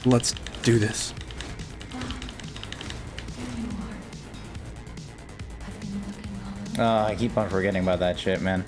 Let's do this. Oh, I keep on forgetting about that shit, man.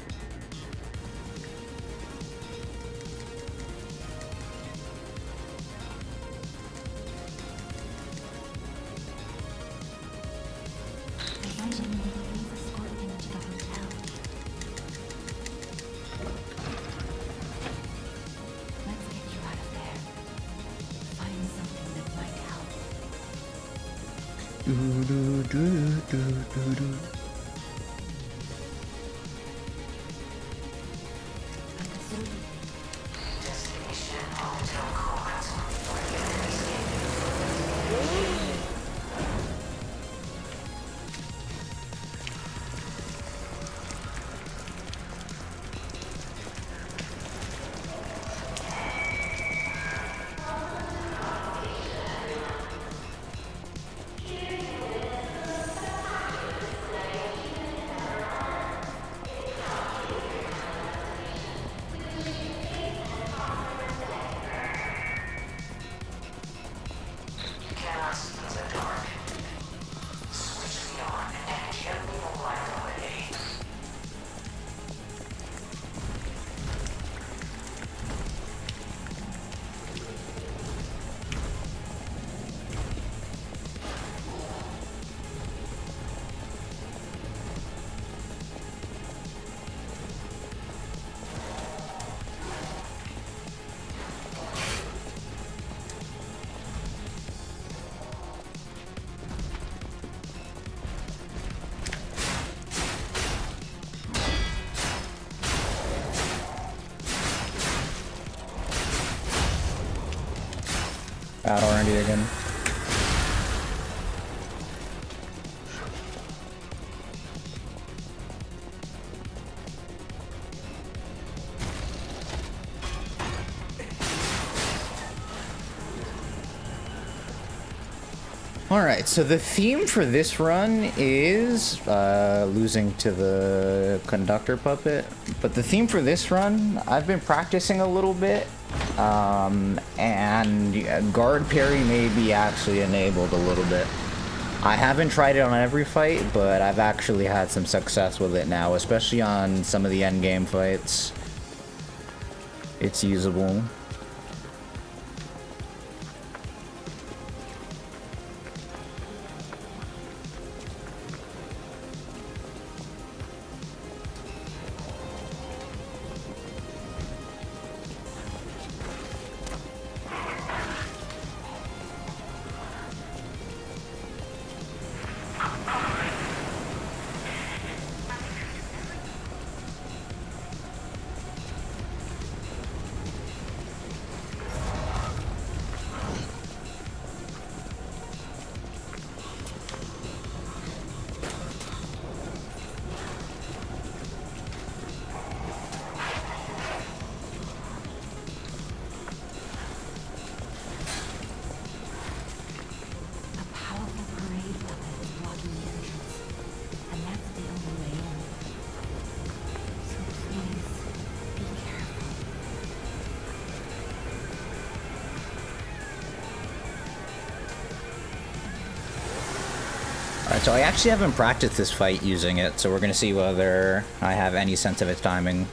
Bad R&D again. Alright, so the theme for this run is losing to the conductor puppet. But the theme for this run, I've been practicing a little bit. And guard parry may be actually enabled a little bit. I haven't tried it on every fight, but I've actually had some success with it now, especially on some of the endgame fights. It's usable. So I actually haven't practiced this fight using it, so we're gonna see whether I have any sense of its timing.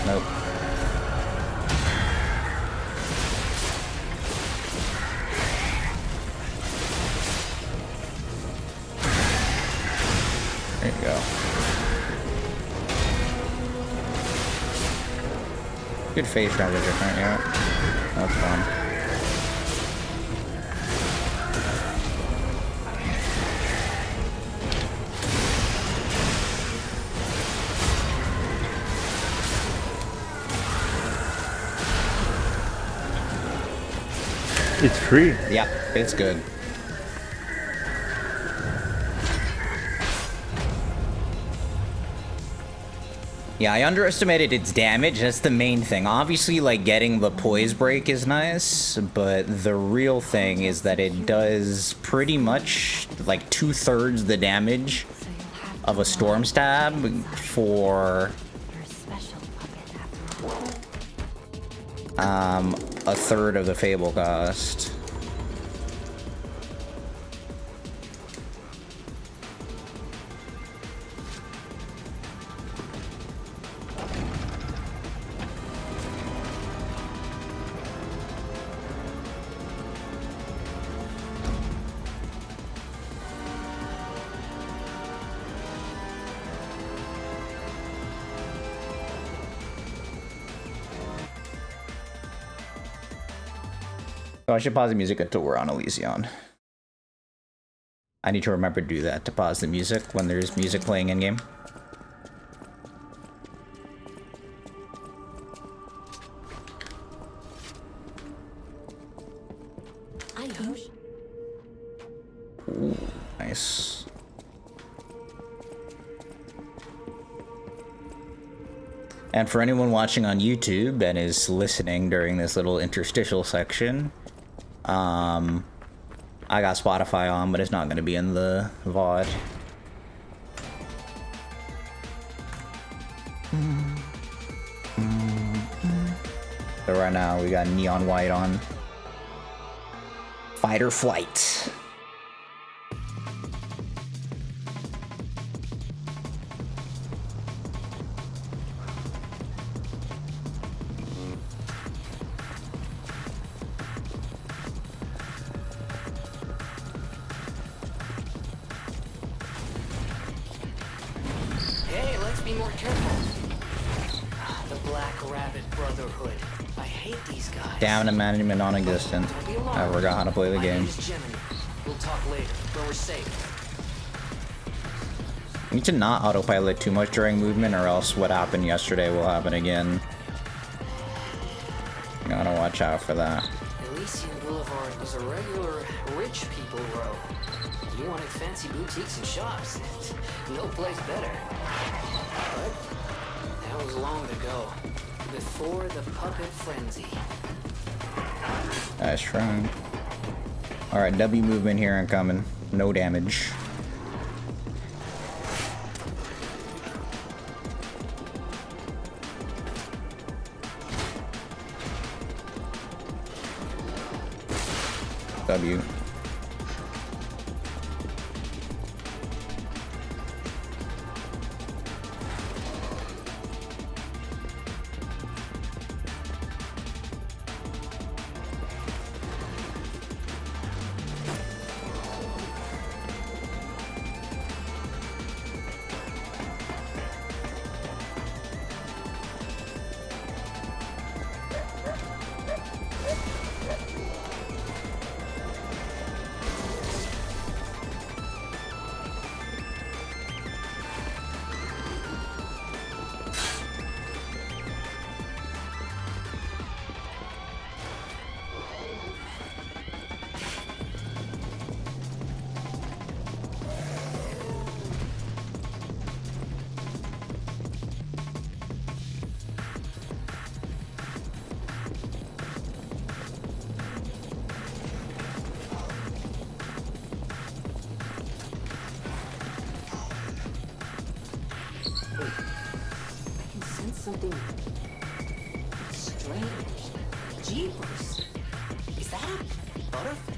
Nope. There you go. Good phase transition, right? Yeah. That's fun. It's free. Yep, it's good. Yeah, I underestimated its damage. That's the main thing. Obviously, like, getting the poise break is nice, but the real thing is that it does pretty much, like, 2/3 the damage of a storm stab for a third of the Fable cost. Oh, I should pause the music until we're on Elysion. I need to remember to do that, to pause the music when there's music playing in-game. Ooh, nice. And for anyone watching on YouTube and is listening during this little interstitial section, I got Spotify on, but it's not going to be in the VOD. So right now we got neon white on. Fight or flight. Down to management non-existent. I forgot how to play the game. We'll talk later, but we're safe. You need to not autopilot too much during movement, or else what happened yesterday will happen again. You gotta watch out for that. Elysian Boulevard was a regular rich people row. You wanted fancy boutiques and shops. No place better. But that was long ago. Before the puppet frenzy. Nice try. Alright, W movement here incoming. No damage. W. Something strange. Jeepers. Is that a butterfly?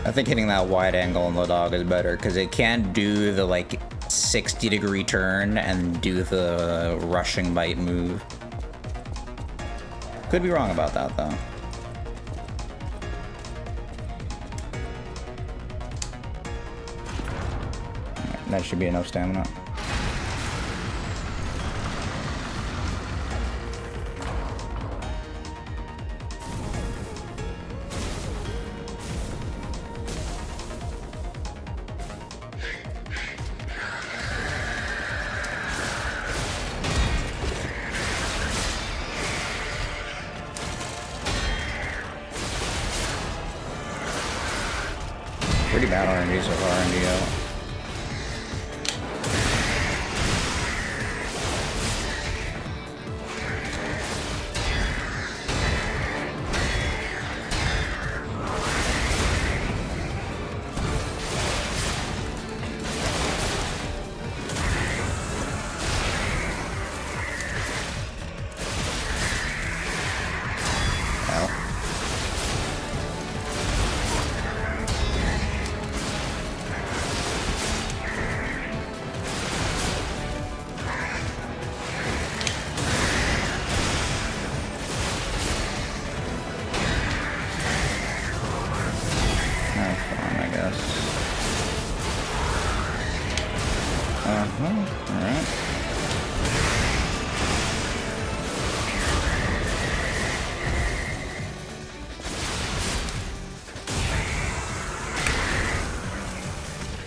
I think hitting that wide angle on the dog is better because it can't do the like 60-degree turn and do the rushing bite move. Could be wrong about that though. That should be enough stamina. Pretty bad RNG so far, NVIDIA. Alright.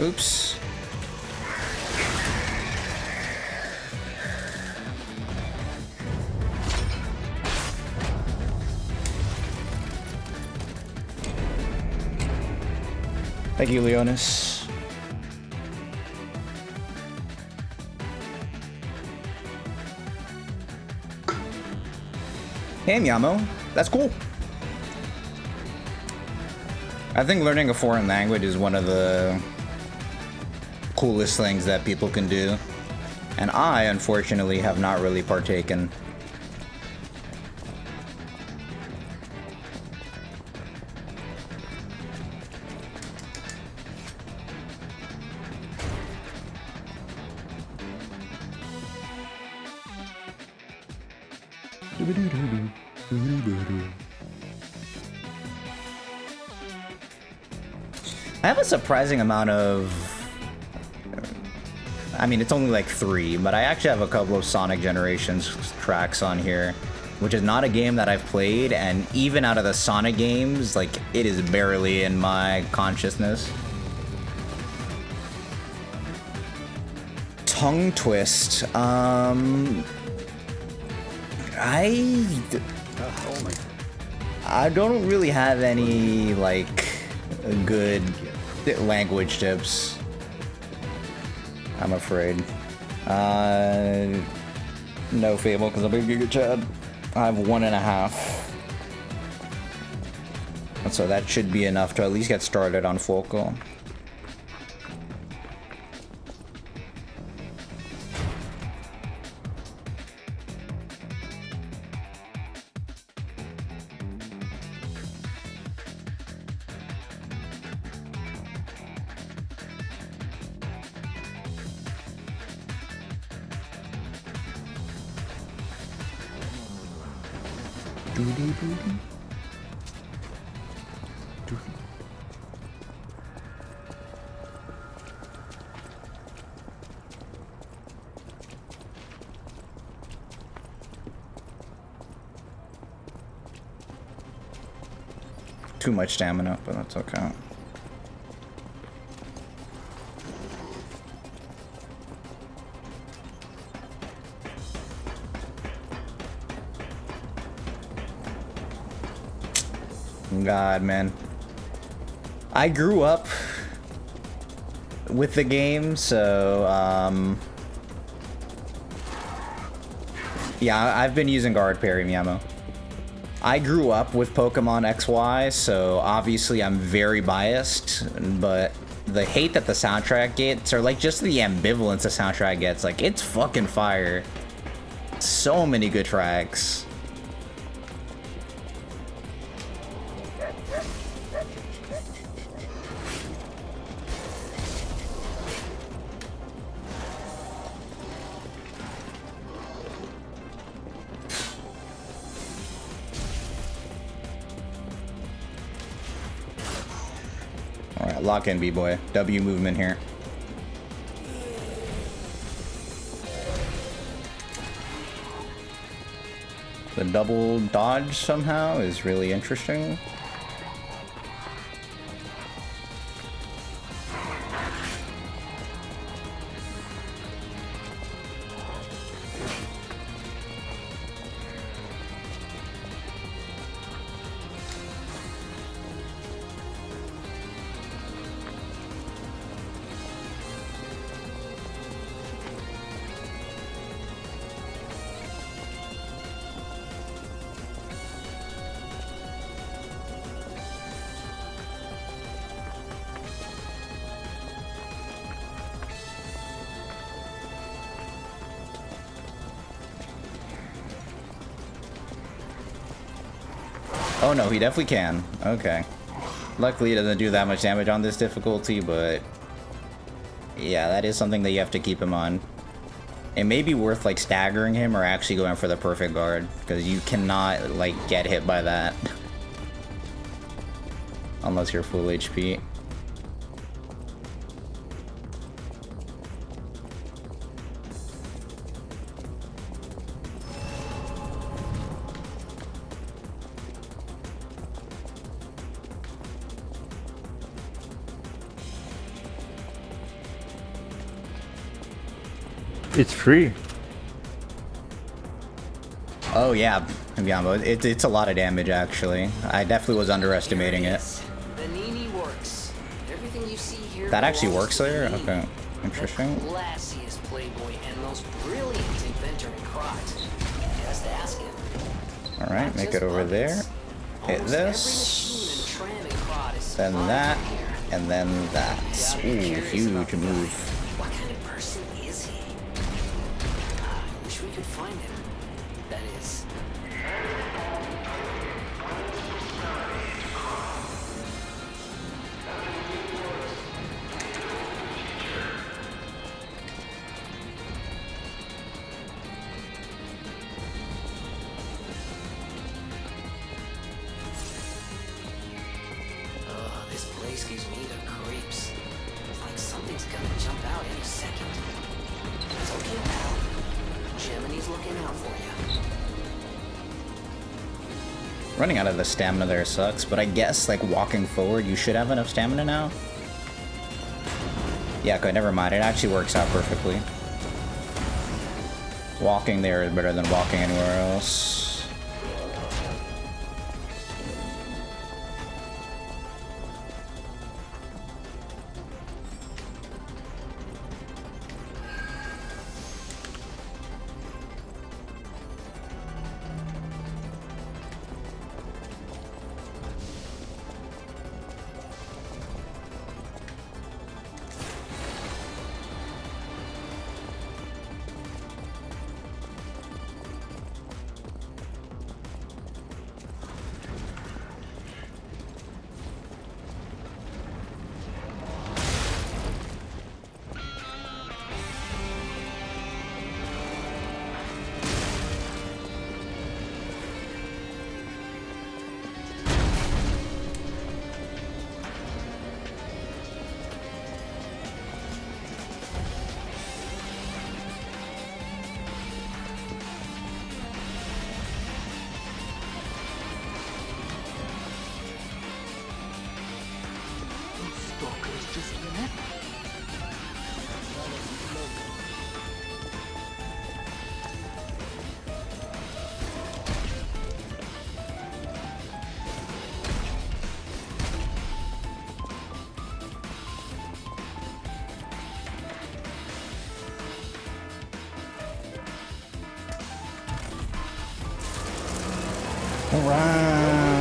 Oops. Thank you, Leonis. Hey, Yamo. That's cool. I think learning a foreign language is one of the coolest things that people can do. And I, unfortunately, have not really partaken. I have a surprising amount of... I mean, it's only like 3, but I actually have a couple of Sonic Generations tracks on here, which is not a game that I've played, and even out of the Sonic games, like, it is barely in my consciousness. Tongue Twist. I don't really have any, like, good language tips, I'm afraid. No Fable, because I'm a Giga Chad. I have 1.5. And so that should be enough to at least get started on Focal. Too much stamina, but that's okay. God, man. I grew up with the game, so, yeah, I've been using guard parry, Miyamo. I grew up with Pokemon XY, so obviously I'm very biased, but the hate that the soundtrack gets, or like just the ambivalence the soundtrack gets, like, it's fucking fire. So many good tracks. lock in, B-boy. W movement here. The double dodge somehow is really interesting. Oh no, he definitely can. Okay. Luckily it doesn't do that much damage on this difficulty, but yeah, that is something that you have to keep in mind. It may be worth like staggering him or actually going for the perfect guard, because you cannot like get hit by that unless you're full HP. It's free. Oh yeah, it's a lot of damage actually. I definitely was underestimating it. The Nini works. Everything you see here That actually belongs works to there? Nini, Okay, interesting. the classiest playboy and most brilliant inventor in Crot. Just ask him. Alright, Not make just it over there. buttons. Hit Almost this. every machine and tram in Crot is Then spotted that. here. And then that. Gotta be Ooh, curious huge about the guy. move. What kind of person is he? I wish we could find him. That is. Oh, this place gives me the creeps. It's like something's gonna jump out any second. It's okay, pal. Gemini's looking out for you. Running out of the stamina there sucks, but I guess like walking forward, you should have enough stamina now. Yeah, okay, never mind. It actually works out perfectly. Walking there is better than walking anywhere else.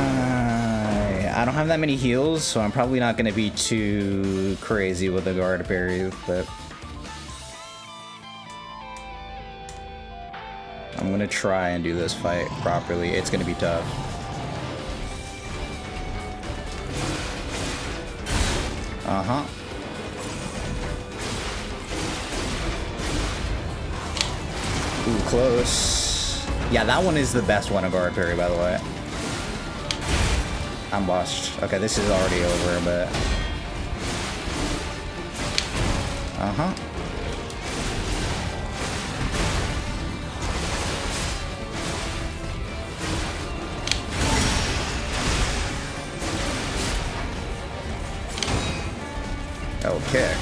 Alright. I don't have that many heals, so I'm probably not going to be too crazy with the guard parries, but I'm going to try and do this fight properly. It's going to be tough. Uh-huh. Ooh, close. Yeah, that one is the best one, a guard parry, by the way. I'm washed. Okay, this is already over, but Uh-huh. Oh, kick.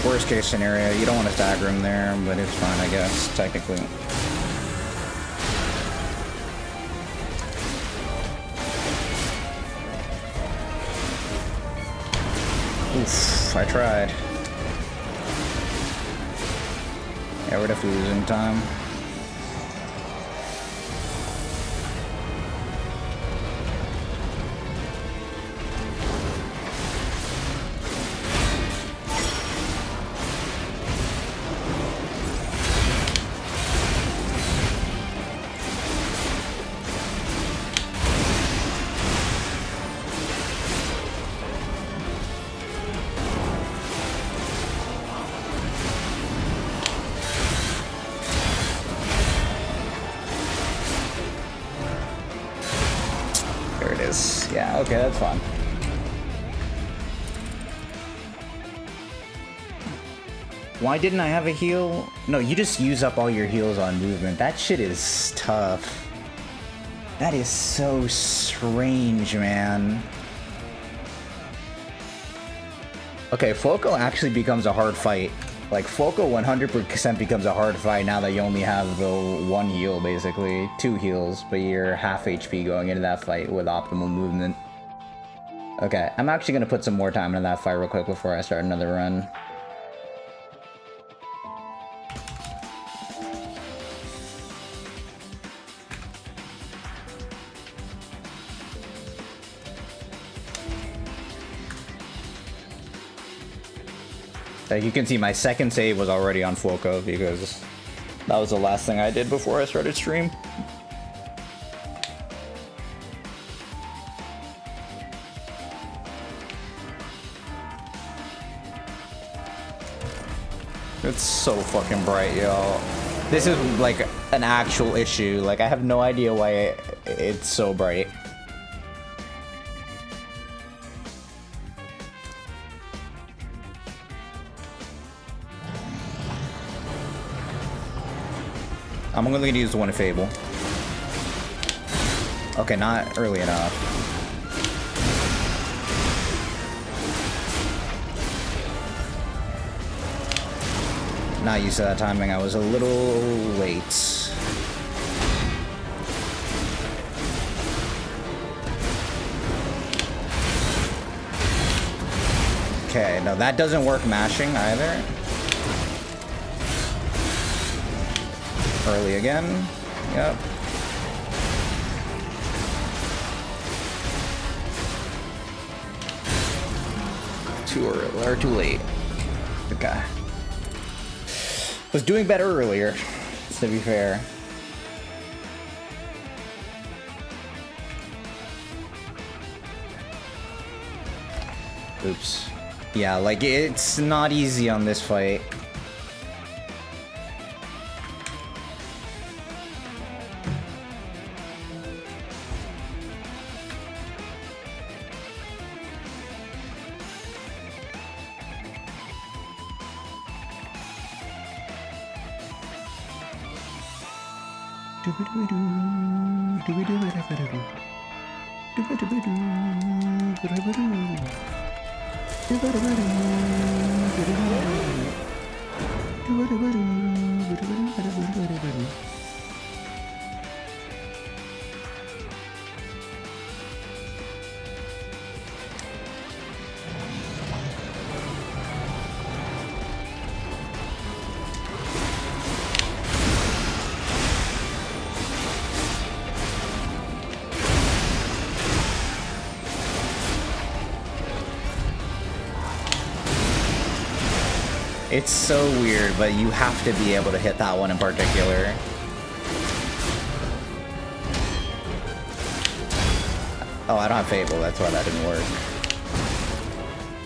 Worst case scenario, you don't want to stagger him there, but it's fine, I guess, technically. Oof, I tried. Yeah, we're definitely losing time. Yeah, okay, that's fine. Why didn't I have a heal? No, you just use up all your heals on movement. That shit is tough. That is so strange, man. Okay, Foco actually becomes a hard fight. Like, Foco 100% becomes a hard fight now that you only have the one heal, basically. 2 heals, but you're half HP going into that fight with optimal movement. Okay, I'm actually going to put some more time into that fight real quick before I start another run. Like you can see, my second save was already on Foco because that was the last thing I did before I started stream. It's so fucking bright, y'all. This is like an actual issue. Like I have no idea why it's so bright. I'm only gonna use the one Fable. Okay, not early enough. Not used to that timing. I was a little late. Okay, no, that doesn't work mashing either. Early again. Yep. Too early or too late. Okay. Was doing better earlier, to be fair. Oops. Yeah, like it's not easy on this fight. It's so weird, but you have to be able to hit that one in particular. Oh, I don't have Fable, that's why that didn't work.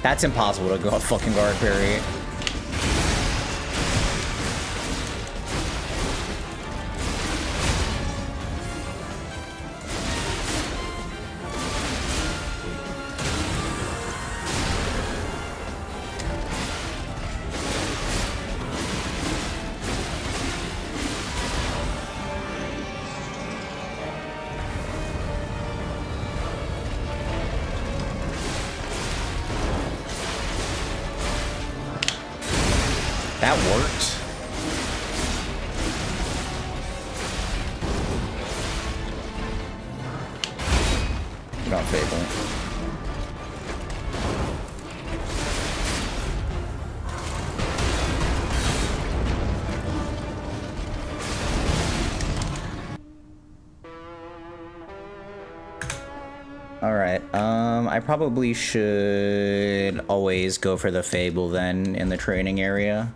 That's impossible to go a fucking guard parry. That worked. Got Fable. Alright, I probably should always go for the Fable then in the training area.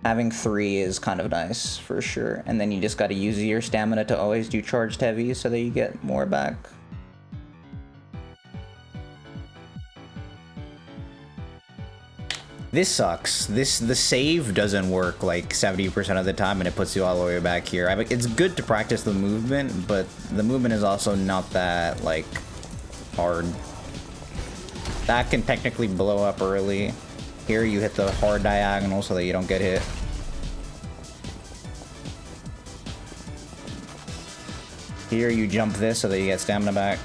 Having 3 is kind of nice, for sure. And then you just gotta use your stamina to always do charged heavy so that you get more back. This sucks. The save doesn't work like 70% of the time and it puts you all the way back here. I mean, it's good to practice the movement, but the movement is also not that, like, hard. That can technically blow up early. Here you hit the hard diagonal so that you don't get hit. Here you jump this so that you get stamina back.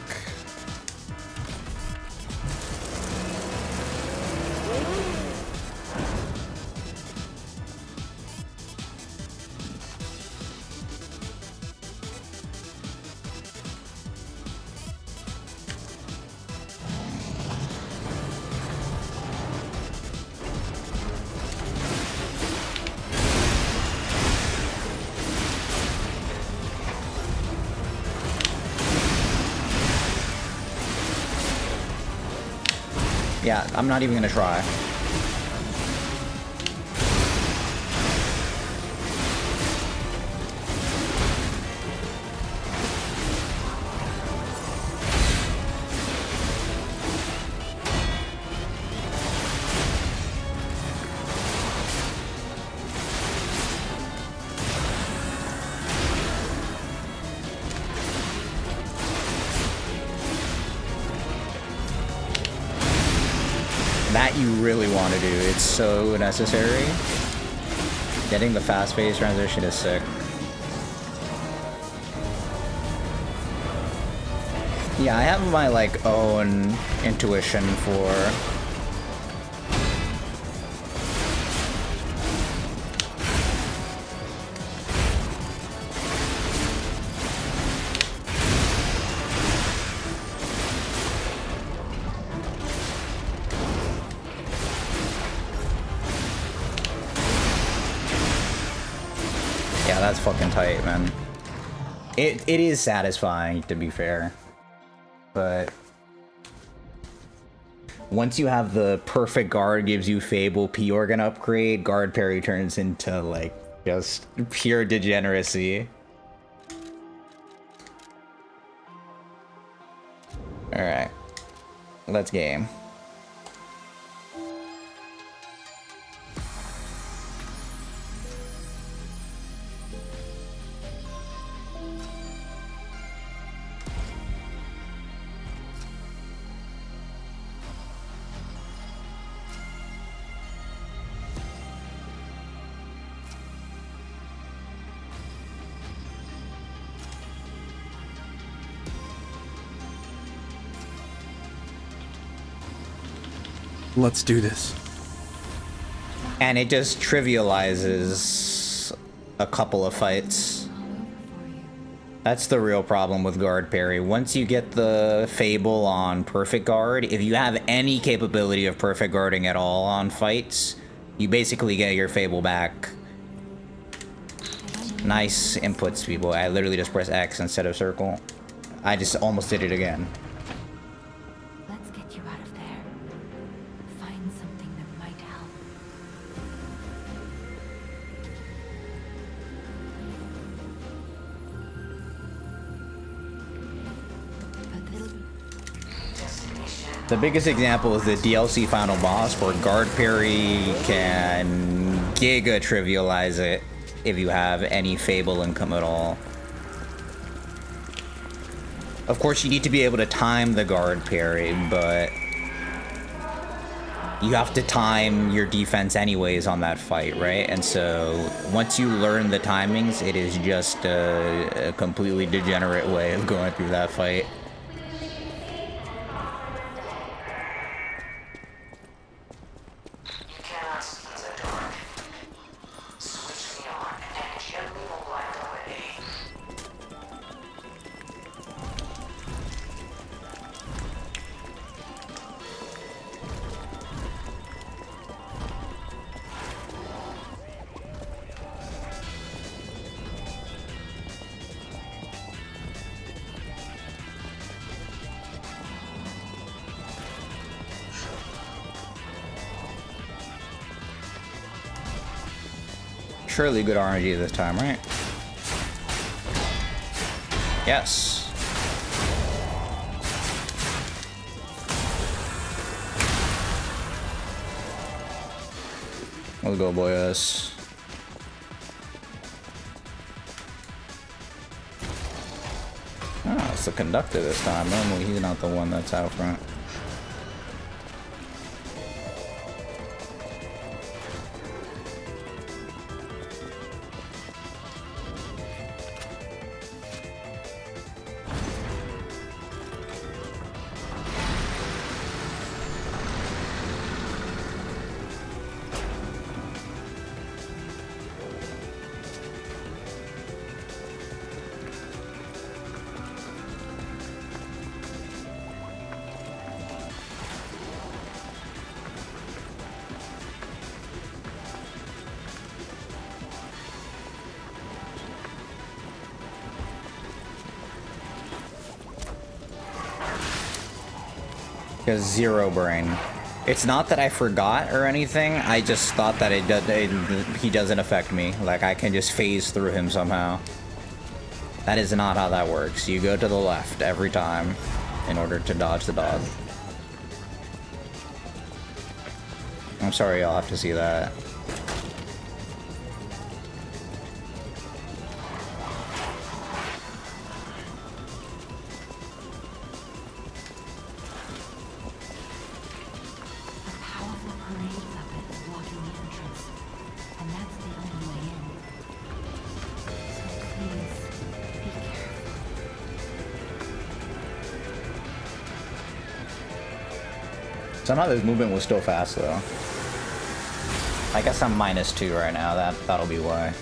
Yeah, I'm not even gonna try. That you really want to do. It's so necessary. Getting the fast phase transition is sick. Yeah, I have my like own intuition for that's fucking tight, man. It is satisfying, to be fair. But once you have the perfect guard gives you Fable P-Organ upgrade, guard parry turns into, like, just pure degeneracy. Alright. Let's game. Let's do this. And it just trivializes a couple of fights. That's the real problem with guard parry. Once you get the Fable on perfect guard, if you have any capability of perfect guarding at all on fights, you basically get your Fable back. Nice inputs, people. I literally just press X instead of circle. I just almost did it again. Let's get you out of there. Find something that might help. The biggest example is the DLC final boss, where guard parry can giga trivialize it if you have any Fable income at all. Of course, you need to be able to time the guard parry, but you have to time your defense anyways on that fight, right? And so once you learn the timings, it is just a completely degenerate way of going through that fight. You cannot seize a door. surely good RNG this time, right? Yes. Let's go, boys. Oh, it's the conductor this time. Normally he's not the one that's out front. Has zero brain. It's not that I forgot or anything. I just thought that he doesn't affect me. Like I can just phase through him somehow. That is not how that works. You go to the left every time in order to dodge the dog. I'm sorry, I'll have to see that. Somehow this movement was still fast though. I guess I'm -2 right now. That'll be why.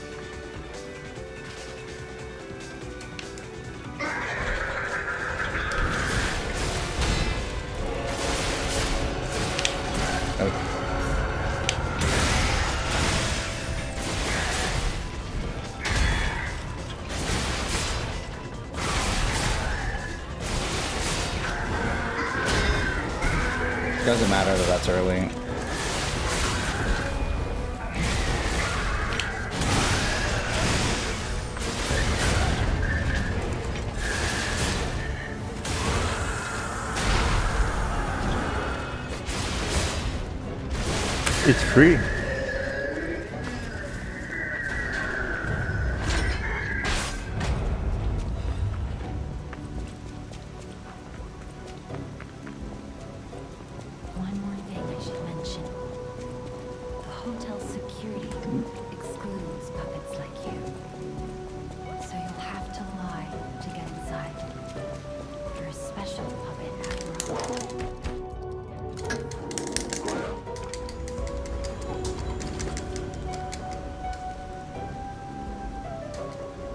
Doesn't matter that that's early. It's free.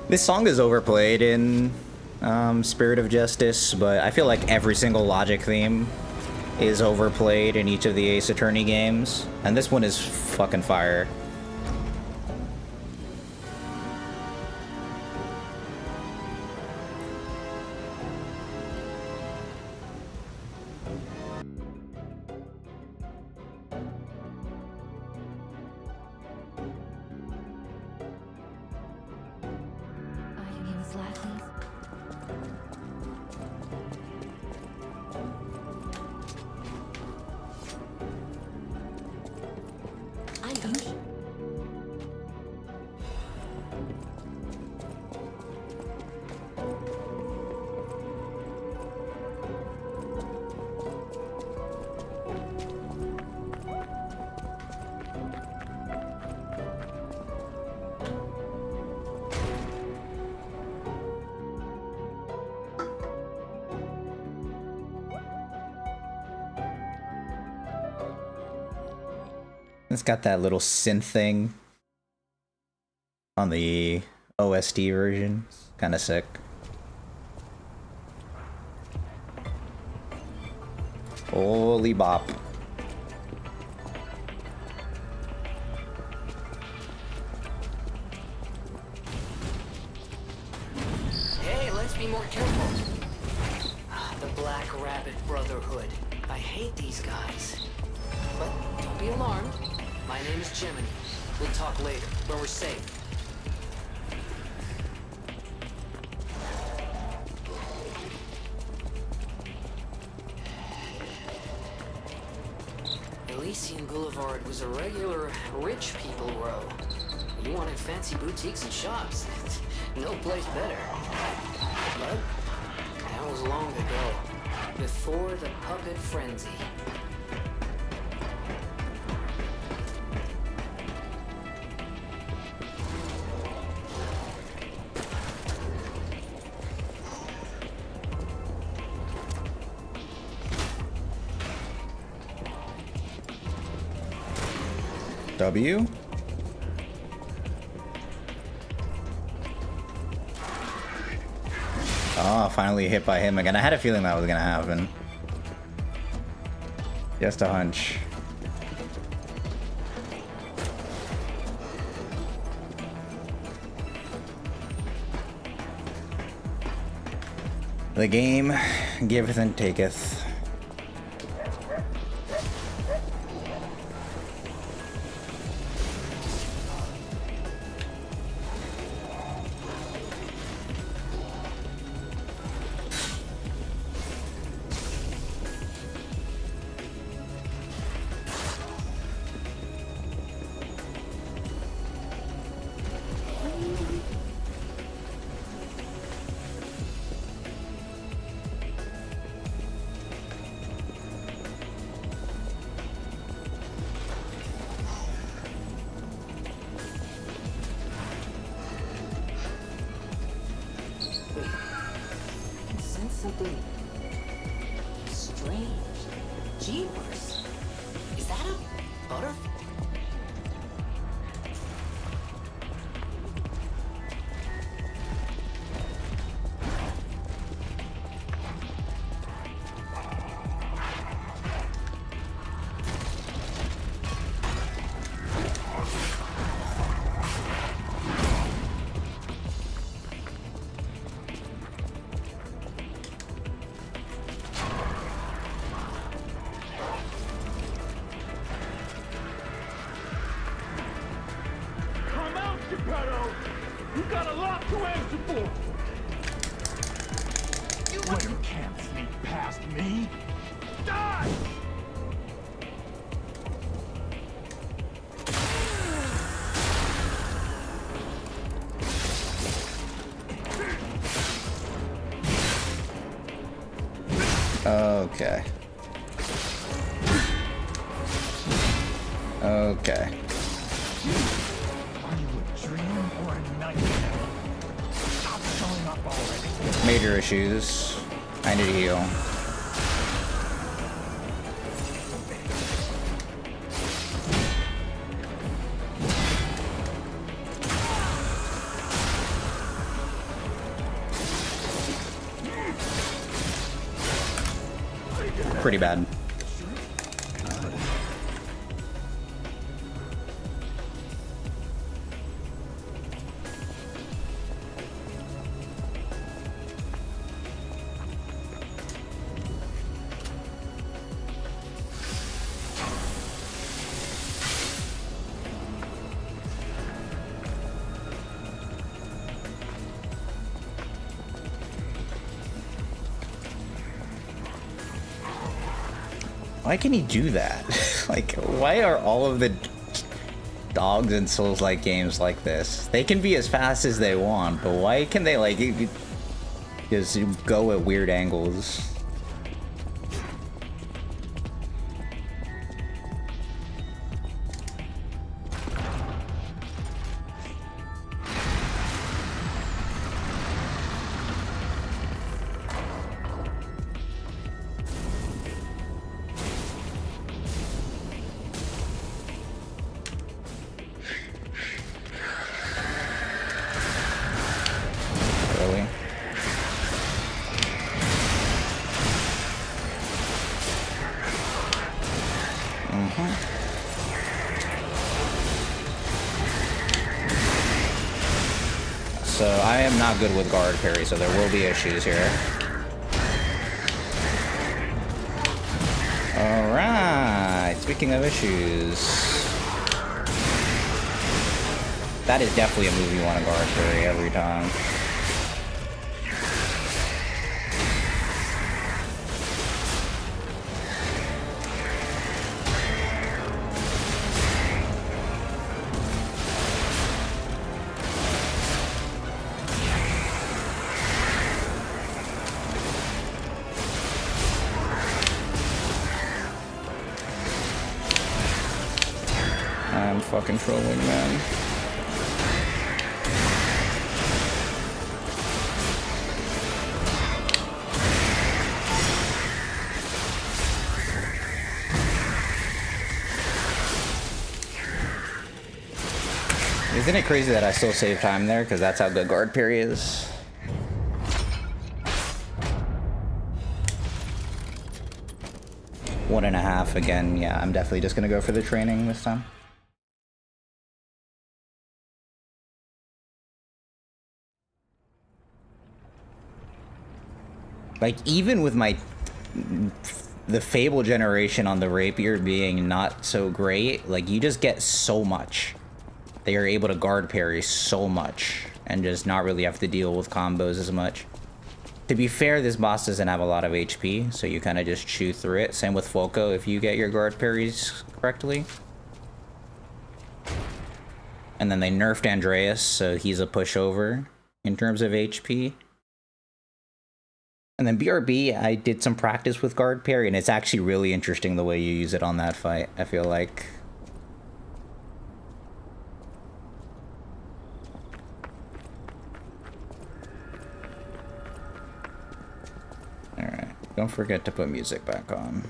This song is overplayed in Spirit of Justice, but I feel like every single Logic theme is overplayed in each of the Ace Attorney games, and this one is fucking fire. It's got that little synth thing on the OST version. Kind of sick. Holy bop. Hey, let's be more careful. The Black Rabbit Brotherhood. I hate these guys. But don't be alarmed. My name is Jiminy. We'll talk later, when we're safe. Elysian Boulevard was a regular rich people row. You wanted fancy boutiques and shops. No place better. But that was long ago, before the puppet frenzy. W? Oh, finally hit by him again. I had a feeling that was gonna happen. Just a hunch. The game giveth and taketh. Something strange. GeForce. Is that a butterfly? You got a lot to answer for! You can't sneak past me! Die! Okay. Okay. Are you a dream or a nightmare? Stop showing up already. Major issues. I need to heal. Pretty bad. Why can he do that? Like, why are all of the dogs in Souls-like games like this? They can be as fast as they want, but why can they, like, just go at weird angles? So I am not good with guard parry, so there will be issues here. Alright, speaking of issues. That is definitely a move you want to guard parry every time. I'm fucking trolling, man. Isn't it crazy that I still save time there? Because that's how good guard parry is. One and a half again. Yeah, I'm definitely just gonna go for the training this time. Like, even with the Fable generation on the Rapier being not so great, like, you just get so much. They are able to guard parry so much and just not really have to deal with combos as much. To be fair, this boss doesn't have a lot of HP, so you kind of just chew through it. Same with Folco if you get your guard parries correctly. And then they nerfed Andreas, so he's a pushover in terms of HP. And then BRB, I did some practice with guard parry, and it's actually really interesting the way you use it on that fight, I feel like. Alright, don't forget to put music back on.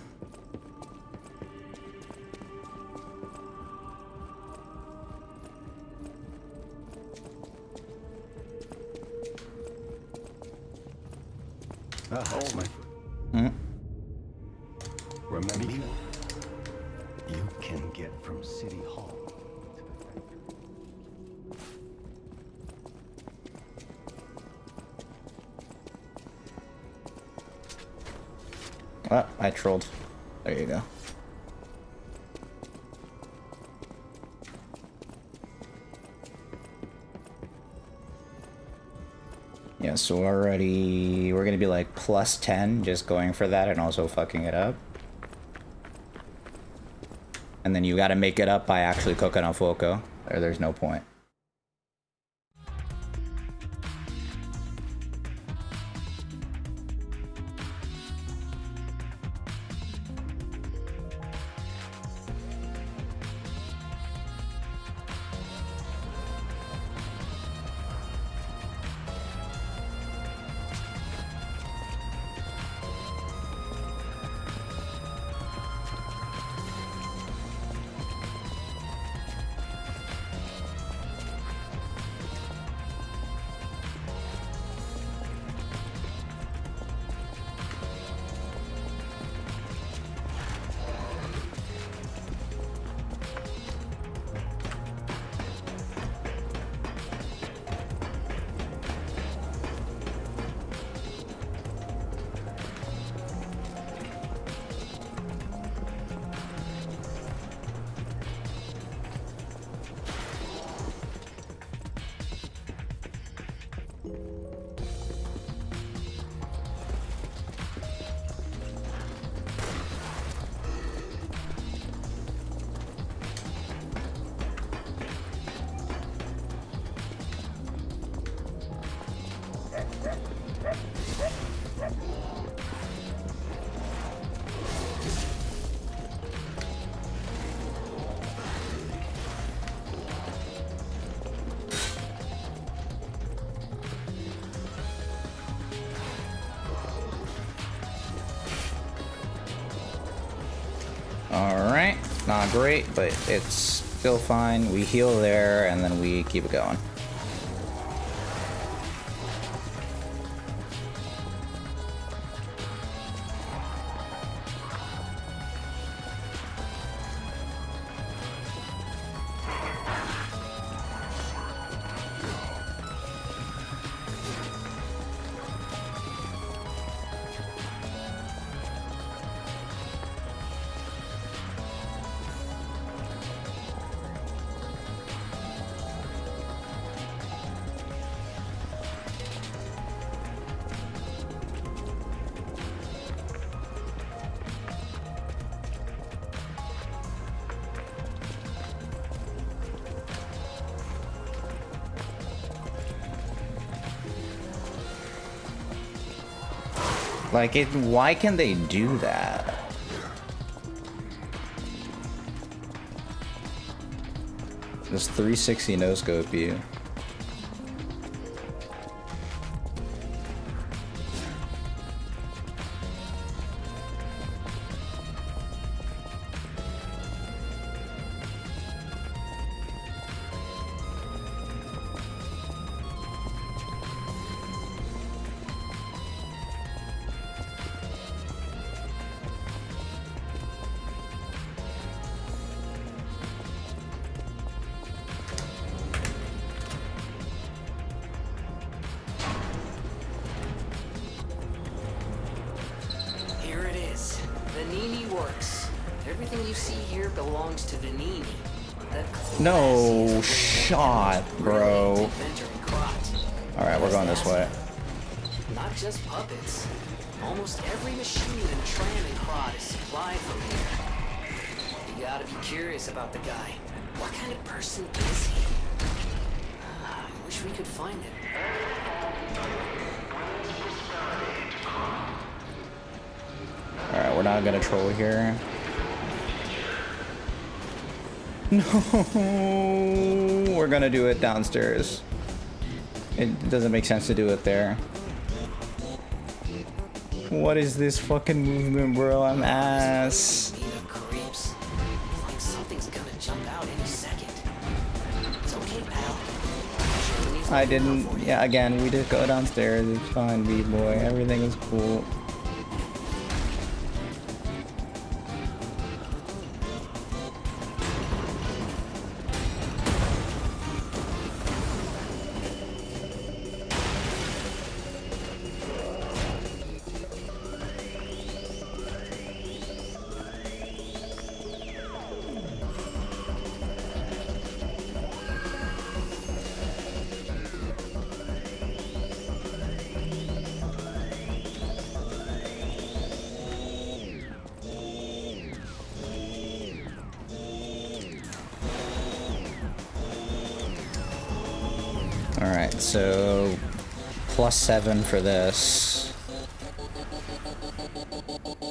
Oh my. Remember, you can get from City Hall to the factory. Oh, I trolled. There you go. Yeah, so we're gonna be like plus 10 just going for that and also fucking it up. And then you gotta make it up by actually cooking on Folco, or there's no point. Alright, not great, but it's still fine. We heal there, and then we keep it going. Like, why can they do that? This 360 no-scope view. Here it is. Vanini works. Everything you see here belongs to Vanini. No shot, bro. Alright, we're going this way. Not just puppets. Almost every machine and tram and crot is supplied from here. You gotta be curious about the guy. What kind of person is he? I wish we could find him. Alright, we're not gonna troll here. No, we're gonna do it downstairs. It doesn't make sense to do it there. What is this fucking movement, bro? I'm ass. Creeps. Like something's gonna jump out any second. It's okay, pal. I didn't. Yeah, again, we just go downstairs. It's fine, B-boy. Everything is cool. Alright, so +7 for this.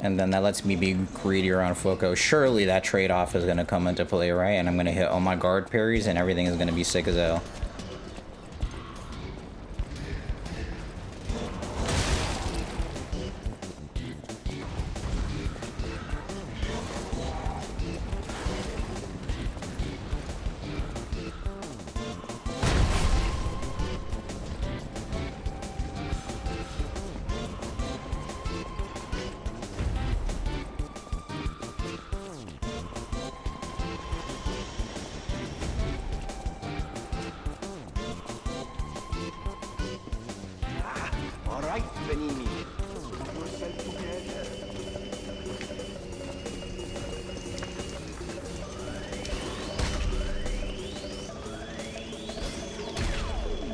And then that lets me be greedier on Foco. Surely that trade-off is going to come into play, right? And I'm going to hit all my guard parries and everything is going to be sick as hell. All right, Vanini. Put yourself together.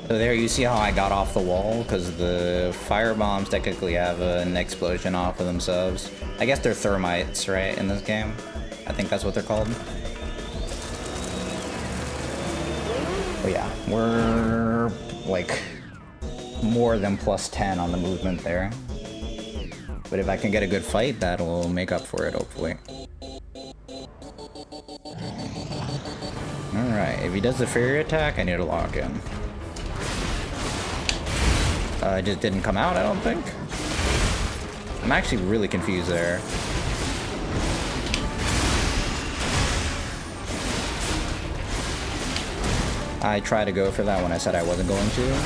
So there you see how I got off the wall, because the fire bombs technically have an explosion off of themselves. I guess they're thermites, right, in this game? I think that's what they're called. But yeah, we're like more than +10 on the movement there. But if I can get a good fight, that will make up for it, hopefully. Alright, if he does the fairy attack, I need to lock in. It just didn't come out, I don't think. I'm actually really confused there. I tried to go for that when I said I wasn't going to.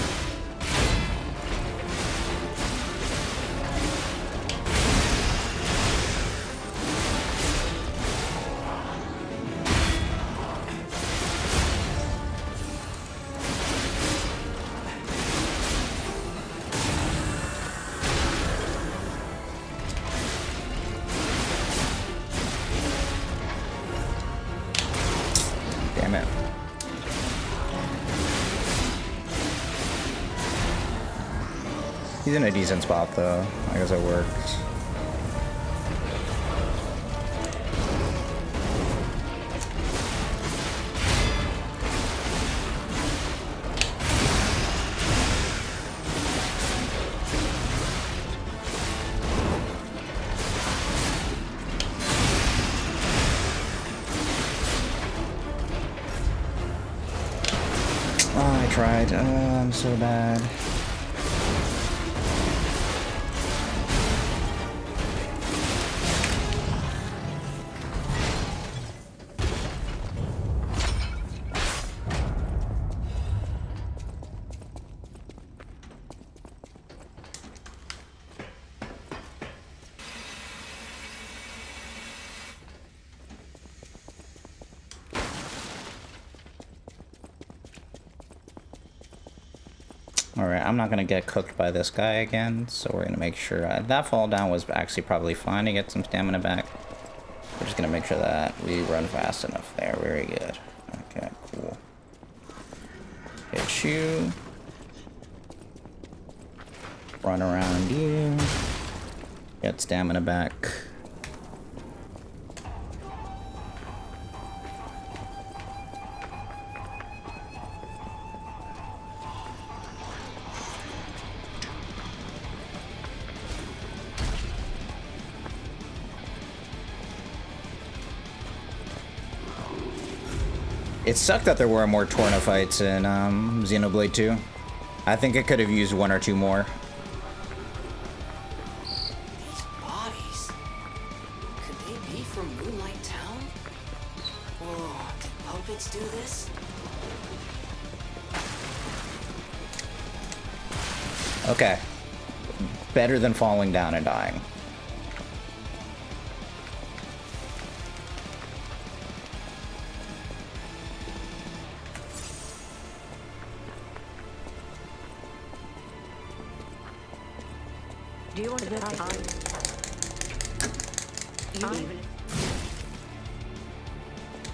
Damn it. He's in a decent spot though. I guess it worked. tried. I'm so bad. Alright, I'm not gonna get cooked by this guy again, so we're gonna make sure that fall down was actually probably fine to get some stamina back. We're just gonna make sure that we run fast enough there. Very good. Okay, cool. Hit you. Run around you. Get stamina back. It sucked that there were more Torna fights in Xenoblade 2. I think it could have used one or two more. These bodies. Could they be from Moonlight Town? Whoa, did puppets do this? Okay. Better than falling down and dying. Do you want to get on? You even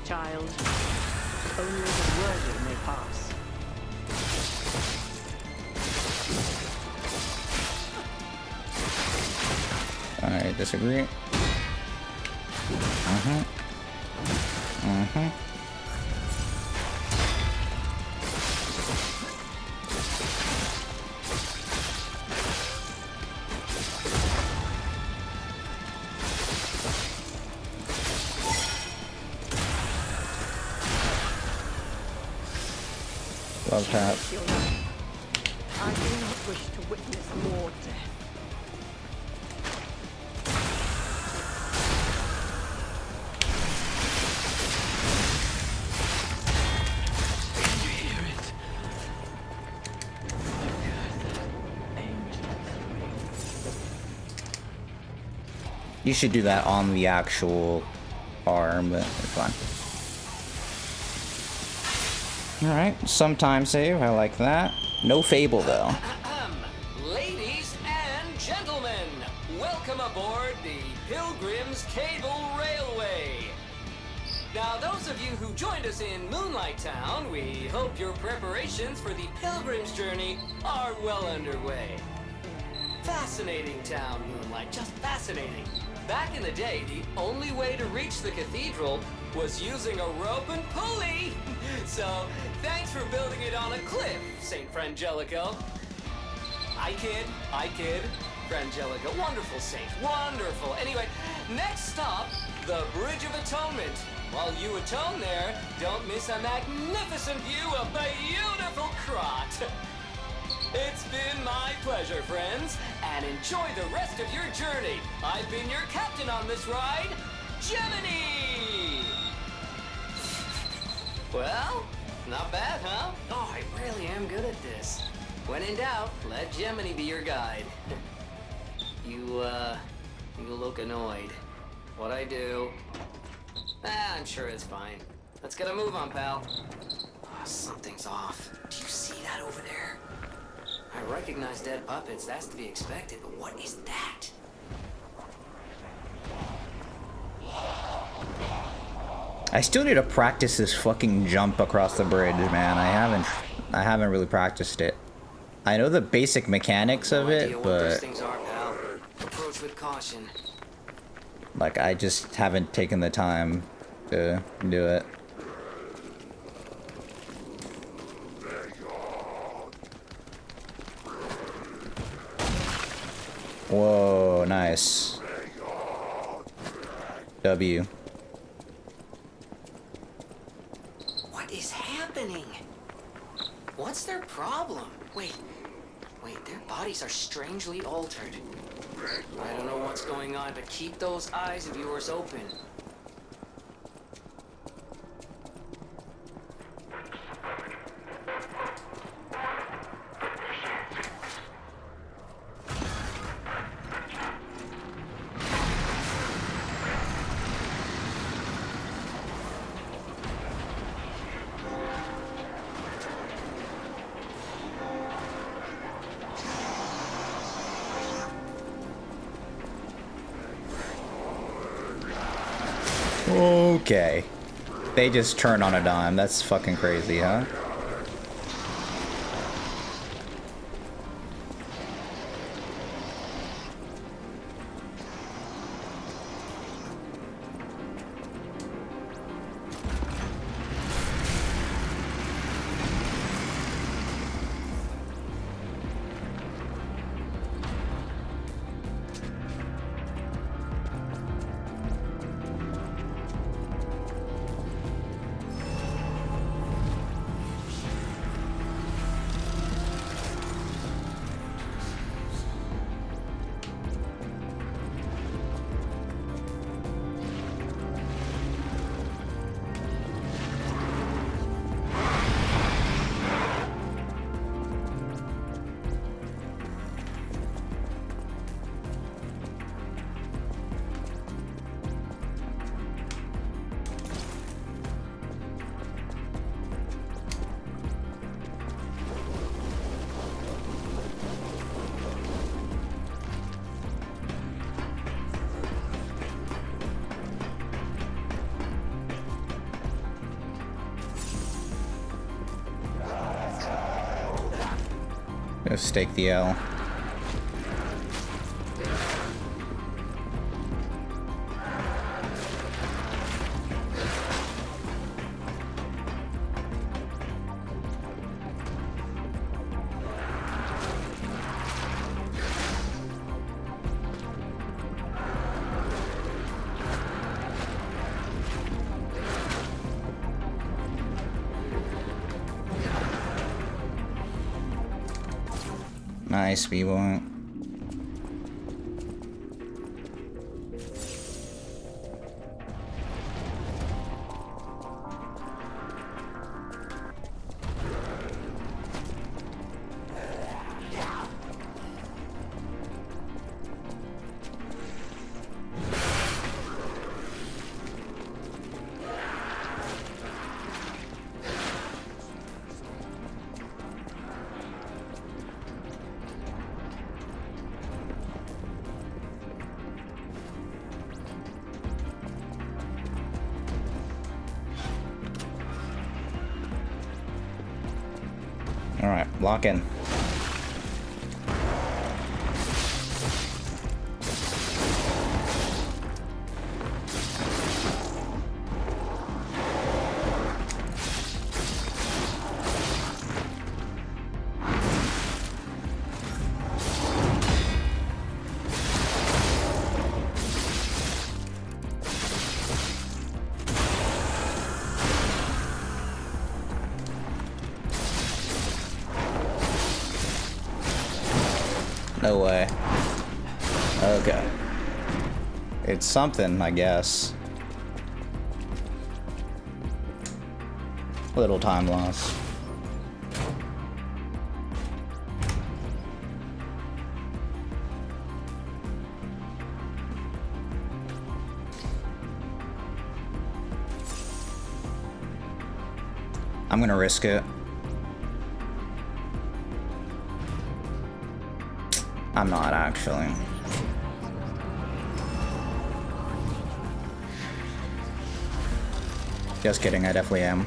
child, only the worthy may pass. I disagree. Love hat. I do not wish to witness more death. Can you hear it? You should do that on the actual arm, but it's fine. Alright, some time save, I like that. No Fable though. Ladies and gentlemen, welcome aboard the Pilgrim's Cable Railway. Now, those of you who joined us in Moonlight Town, we hope your preparations for the Pilgrim's journey are well underway. Fascinating town, Moonlight, just fascinating. Back in the day, the only way to reach the cathedral was using a rope and pulley. So, thanks for building it on a cliff, St. Frangelico. I kid. Frangelico, wonderful saint, wonderful. Anyway, next stop, the Bridge of Atonement. While you atone there, don't miss a magnificent view of beautiful Krot. It's been my pleasure, friends, and enjoy the rest of your journey. I've been your captain on this ride, Gemini! Well, not bad, huh? Oh, I really am good at this. When in doubt, let Gemini be your guide. You look annoyed. What'd I do? I'm sure it's fine. Let's get a move on, pal. Oh, something's off. Do you see that over there? I recognize dead puppets, that's to be expected, but what is that? I still need to practice this fucking jump across the bridge, man. I haven't really practiced it. I know the basic mechanics of it, What those but things are, pal. Approach with caution. like I just haven't taken the time to do it. Whoa, nice. W. What is happening? What's their problem? Wait, their bodies are strangely altered. I don't know what's going on, but keep those eyes of yours open. Okay. They just turn on a dime. That's fucking crazy, huh? Gonna stake the L. Nice, we won't. Alright, lock in. No way. Okay. It's something, I guess. Little time loss. I'm gonna risk it. I'm not actually. Just kidding, I definitely am.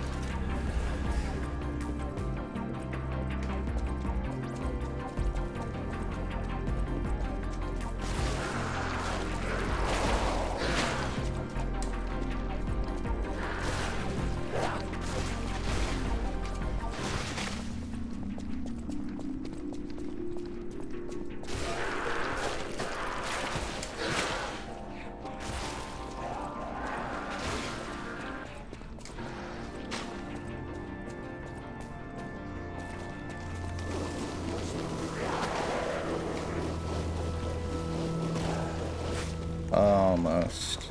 Almost.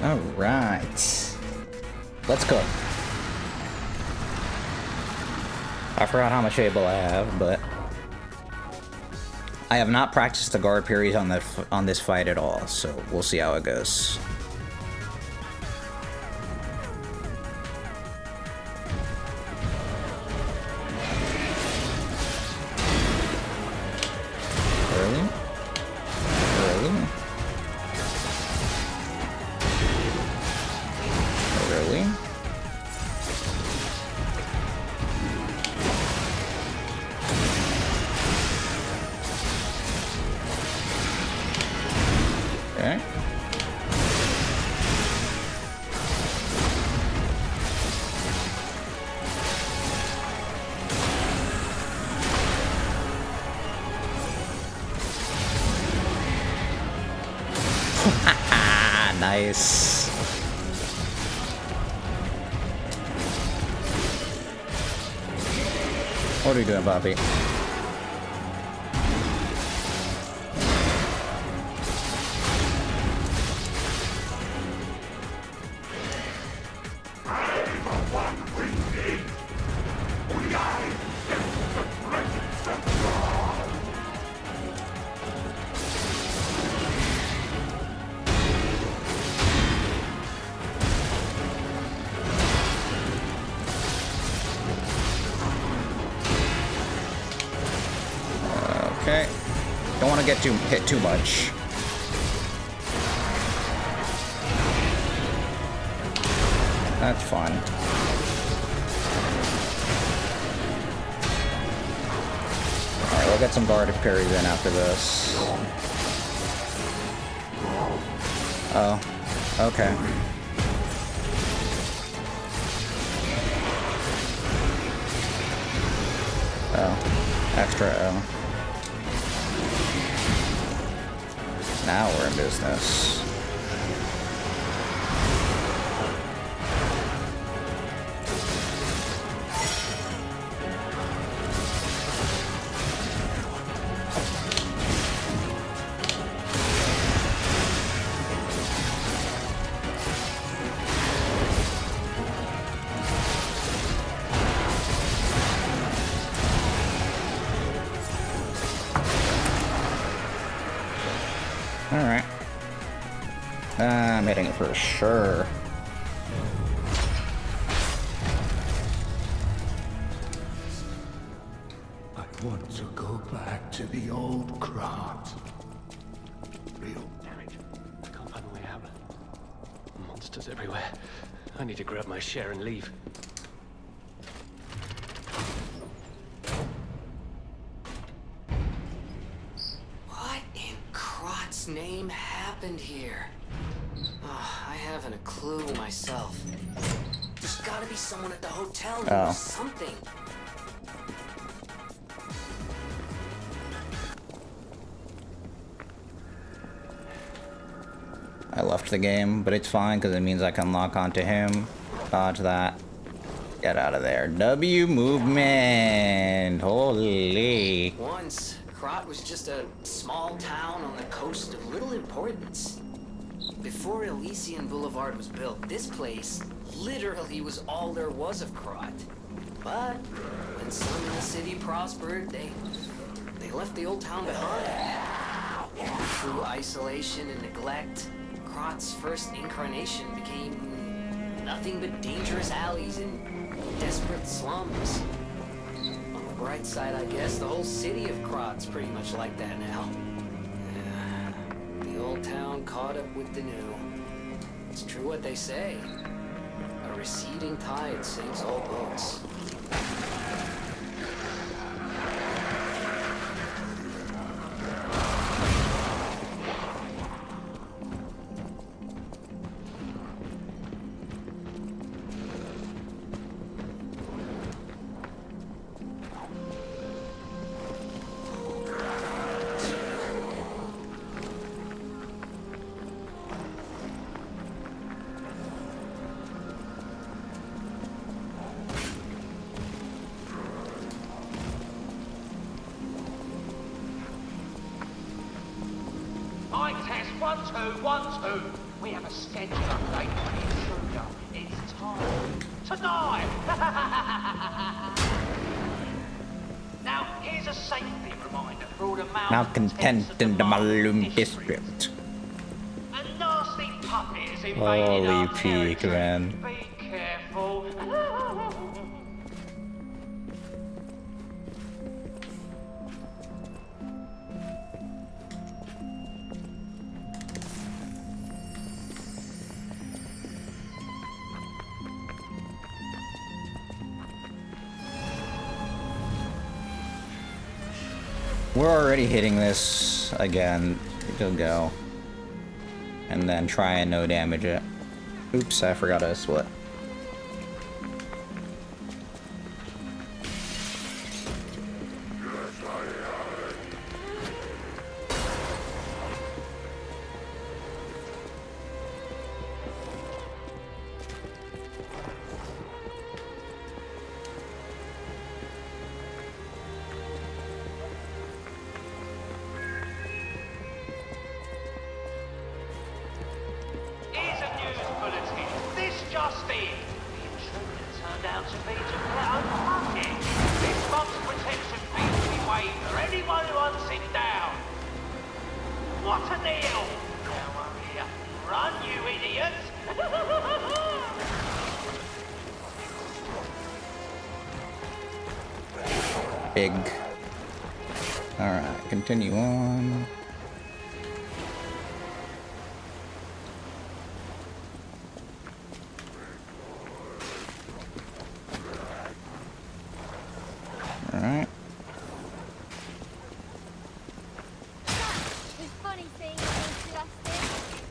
Alright. Let's go. I forgot how much able I have, but I have not practiced the guard parries on this fight at all, so we'll see how it goes. Really? Really? Really? Okay. Nice. What are you doing, Bobby? Okay. Don't want to get hit too much. That's fun. Alright, we'll get some guard parries in after this. Oh. Okay. Oh. Extra O. Now we're in business. Alright. I'm hitting it for sure. I want to go back to the old crowd. Real. Damn it. I can't find my way out. Monsters everywhere. I need to grab my share and leave. What in Crot's name happened here? Oh, I haven't a clue myself. There's gotta be someone at the hotel who knows something. I left the game, but it's fine because it means I can lock onto him. Dodge that. Get out of there. W movement. Holy. Once, Crot was just a small town on the coast of little importance. Before Elysian Boulevard was built, this place literally was all there was of Crot. But when some in the city prospered, they left the old town behind. Through isolation and neglect, Crot's first incarnation became nothing but dangerous alleys and desperate slums. On the bright side, I guess, the whole city of Crot's pretty much like that now. The old town caught up with the new. It's true what they say. A receding tide sinks all boats. Mic test 1 2 1 2. We have a schedule update for the intruder. It's time tonight. Now here's a safety reminder for all the Malcontent in the Malum district. And nasty puppies invading Holy our peak, territory. man. Be careful. We're already hitting this again. It'll go. And then try and no damage it. Oops, I forgot to split. Here's a news bulletin. This just in. The intruder turned out to be Geppetto Pocket. This month's protection fee will be waived for anyone who hunts him down. What a deal! Now hurry up and run, you idiots! Big. Alright, continue on. Alright.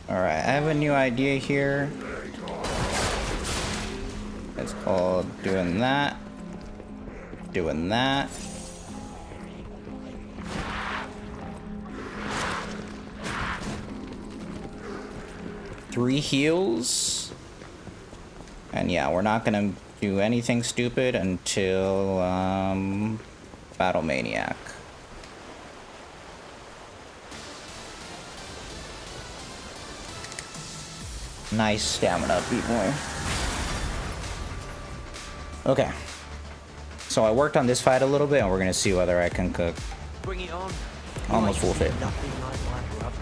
Alright, I have a new idea here. It's called doing that. Doing that. Three heals. And yeah, we're not gonna do anything stupid until Battle Maniac. Nice stamina, B-boy. Okay. So I worked on this fight a little bit, and we're gonna see whether I can cook. Bring it on. Almost full fit. Nothing like my brother.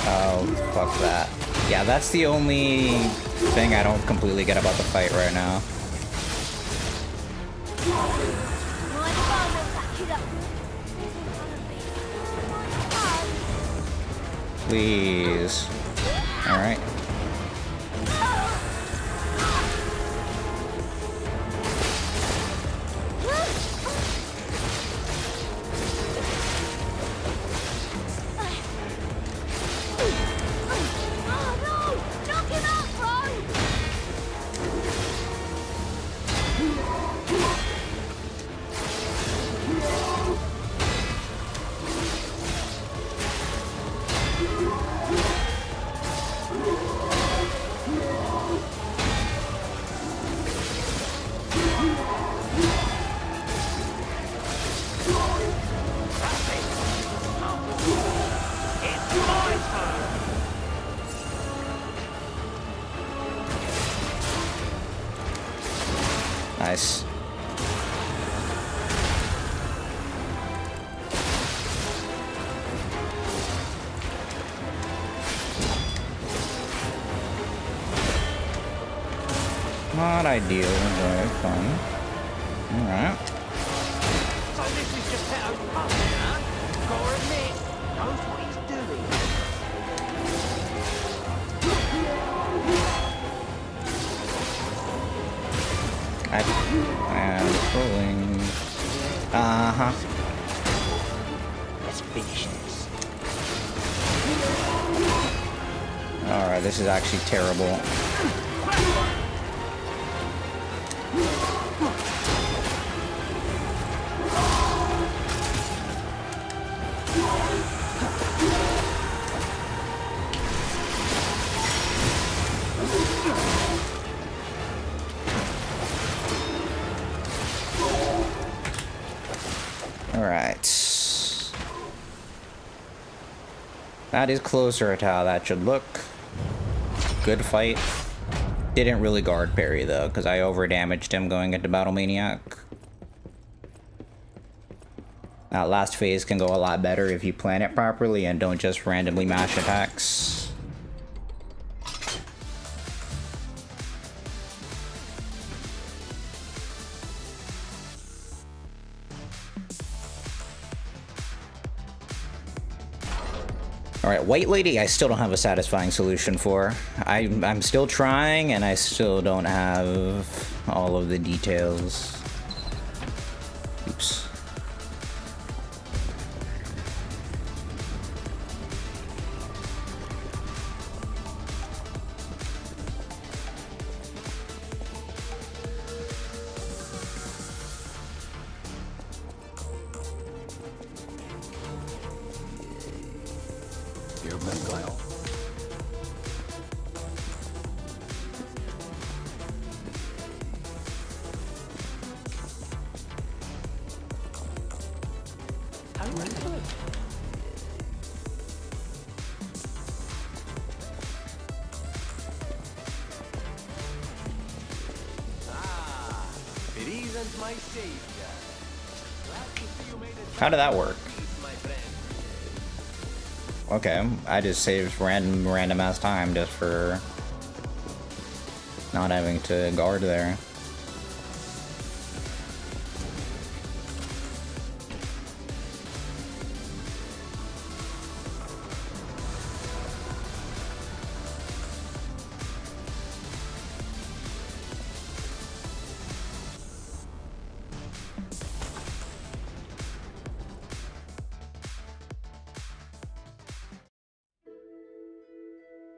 Oh, fuck that. Yeah, that's the only thing I don't completely get about the fight right now. Please. Alright. Nice. Not ideal, but fun. Alright. So this is just Peto's puppet, huh? Gotta admit, knows what he's doing. And pulling. Uh-huh. Let's finish this. Alright, this is actually terrible. Alright. That is closer to how that should look. Good fight. Didn't really guard parry though, because I overdamaged him going into Battle Maniac. That last phase can go a lot better if you plan it properly and don't just randomly mash attacks. Alright, White Lady I still don't have a satisfying solution for. I'm still trying and I still don't have all of the details. Oops. How did that work? Okay, I just saved random ass time just for not having to guard there.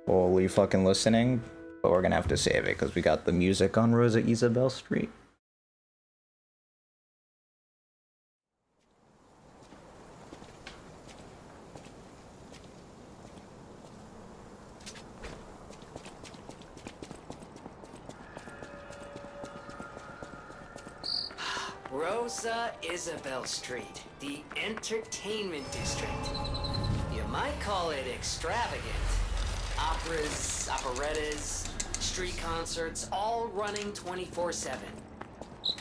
Fully fucking listening, but we're gonna have to save it because we got the music on Rosa Isabel Street. Rosa Isabel Street, the entertainment district. You might call it extravagant. Operas, operettas, street concerts, all running 24/7.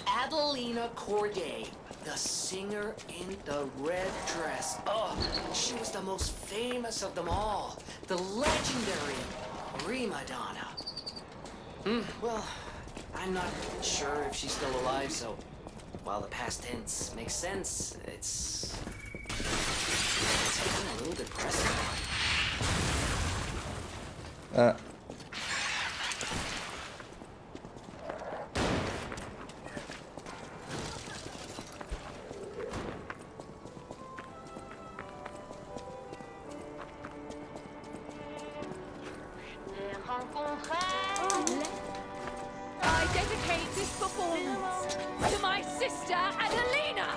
Adelina Corday, the singer in the red dress. Oh, she was the most famous of them all. The legendary prima donna. Well, I'm not sure if she's still alive, so while the past tense makes sense, it's a little depressing. I dedicate this performance to my sister Adelina.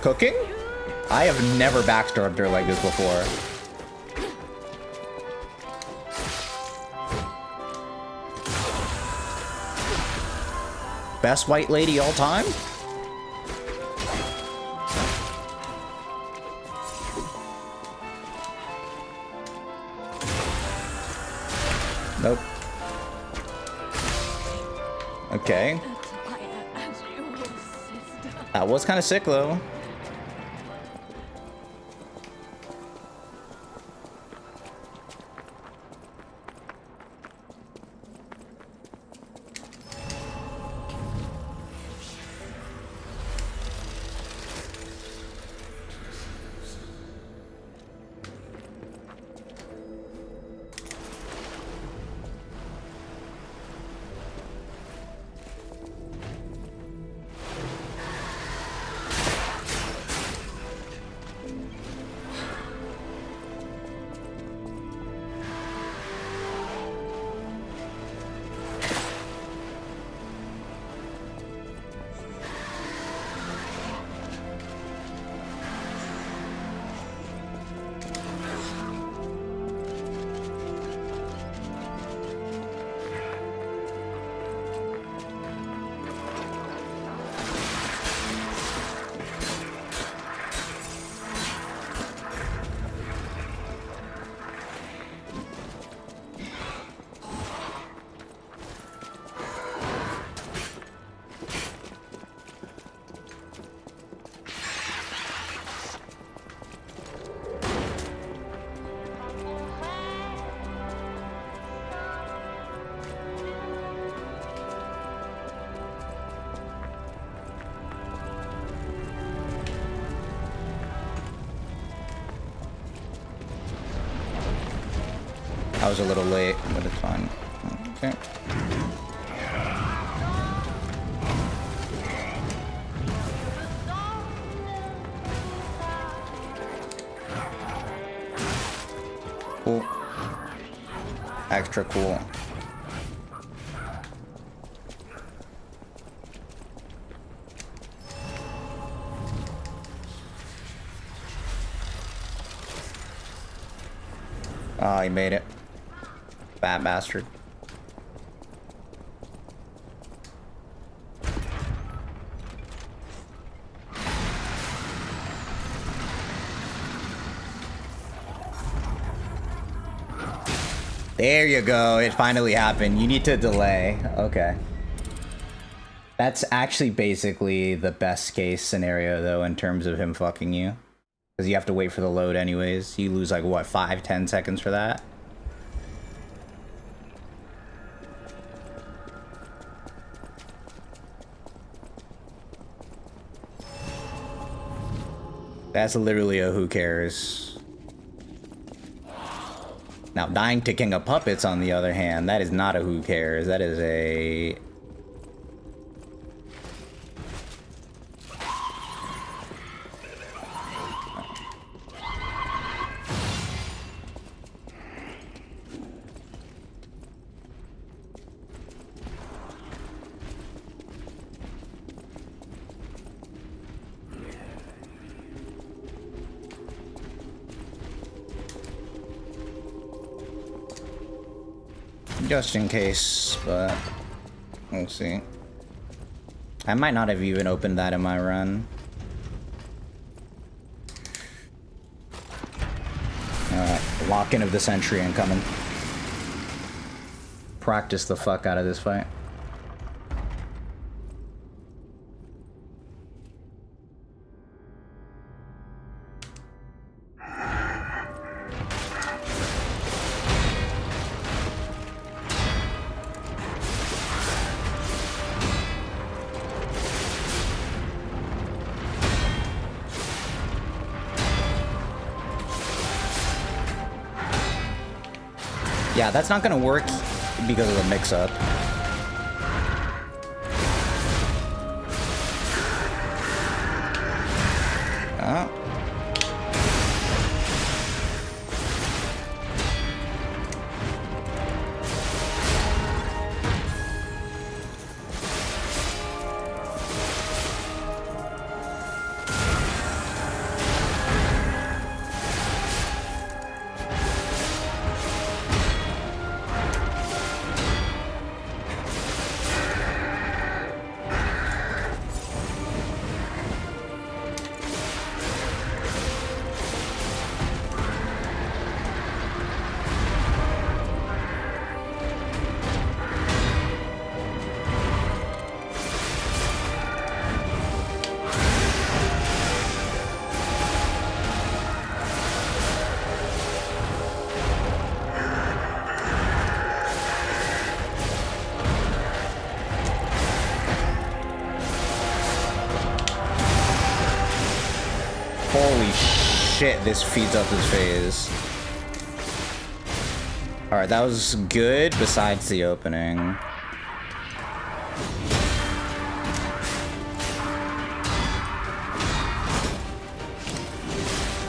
Cooking? I have never backstabbed her like this before. Best white lady all time? Nope. Okay. That was kind of sick, though. I was a little late, but it's fine. Okay. Cool. Extra cool. Oh, he made it. Fat bastard. There you go. It finally happened. You need to delay. Okay. That's actually basically the best case scenario, though, in terms of him fucking you. Because you have to wait for the load anyways. You lose, like, what, 5-10 seconds for that? That's literally a who cares. Now, dying to King of Puppets, on the other hand, that is not a who cares. That is a... Just in case, but we'll see. I might not have even opened that in my run. Alright, lock-in of the century incoming. Practice the fuck out of this fight. Yeah, that's not gonna work because of the mix-up. Oh. Holy shit, this feeds up his phase. Alright, that was good besides the opening.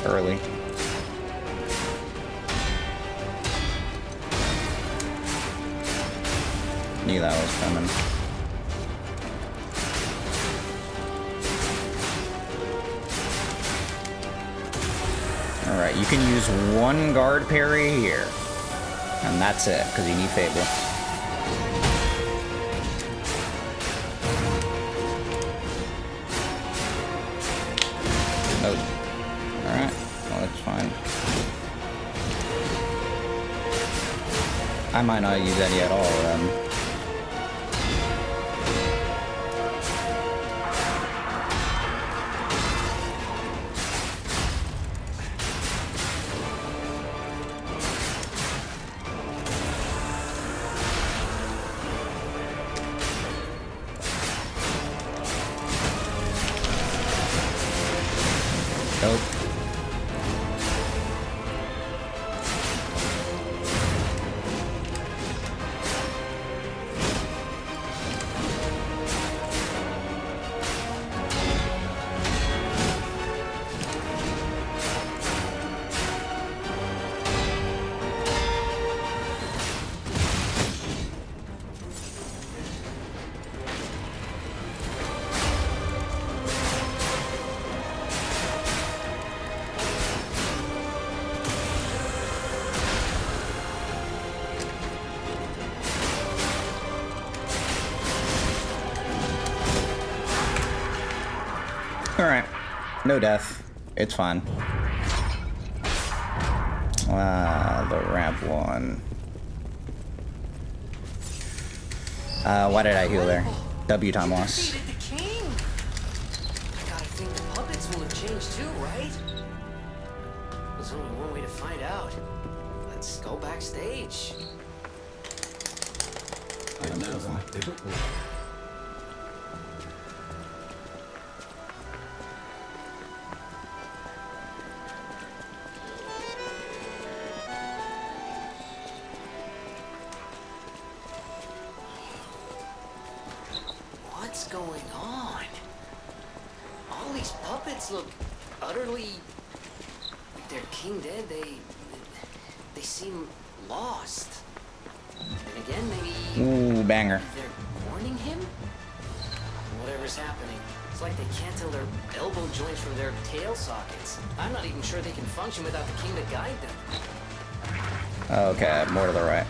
Early. Knew that was coming. Alright, you can use one guard parry here. And that's it, because you need Fable. Nope. Alright, well that's fine. I might not use any at all then. Nope. Alright. No death. It's fine. Ah, the ramp one. Why did I heal there? W time loss. Defeated the king. I gotta think the puppets will have changed too, right? There's only one way to find out. Let's go backstage. What's going on? All these puppets look utterly like they're king dead. They seem lost. And again, maybe Ooh, banger. they're warning him? Whatever's happening, it's like they can't tell their elbow joints from their tail sockets. I'm not even sure they can function without the king to guide them. Okay, more to the right.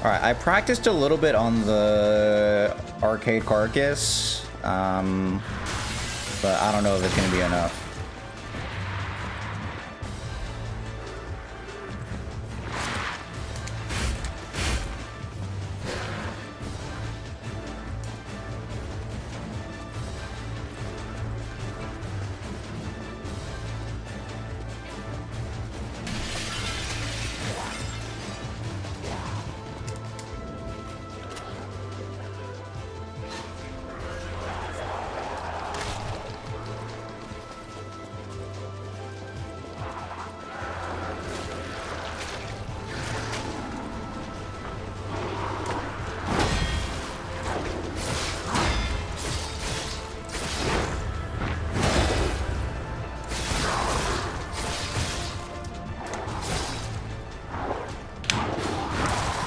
Alright, I practiced a little bit on the arcade carcass, but I don't know if it's going to be enough.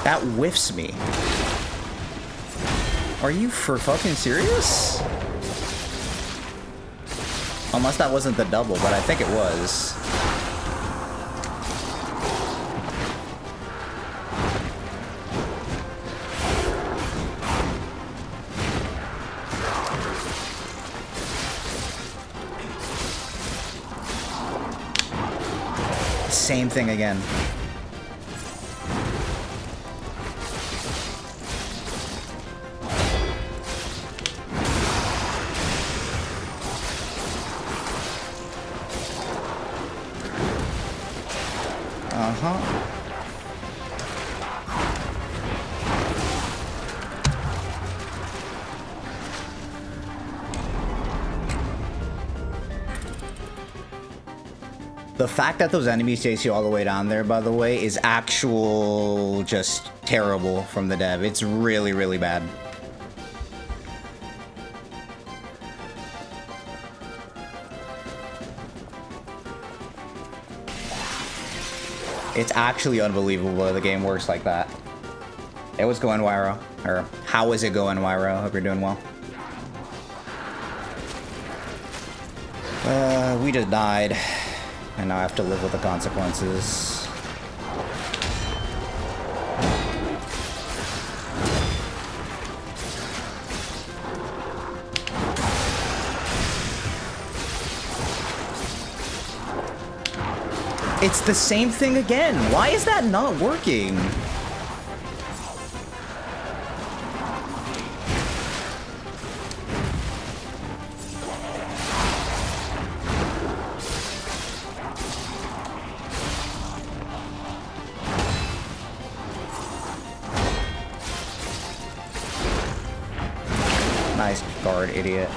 That whiffs me. Are you for fucking serious? Unless that wasn't the double, but I think it was. Same thing again. Uh-huh. The fact that those enemies chase you all the way down there, by the way, is actual just terrible from the dev. It's really, really bad. It's actually unbelievable that the game works like that. Hey, what's going, Wyro? Or how is it going, Wyro? Hope you're doing well. We just died. And now I have to live with the consequences. It's the same thing again. Why is that not working? Nice guard, idiot.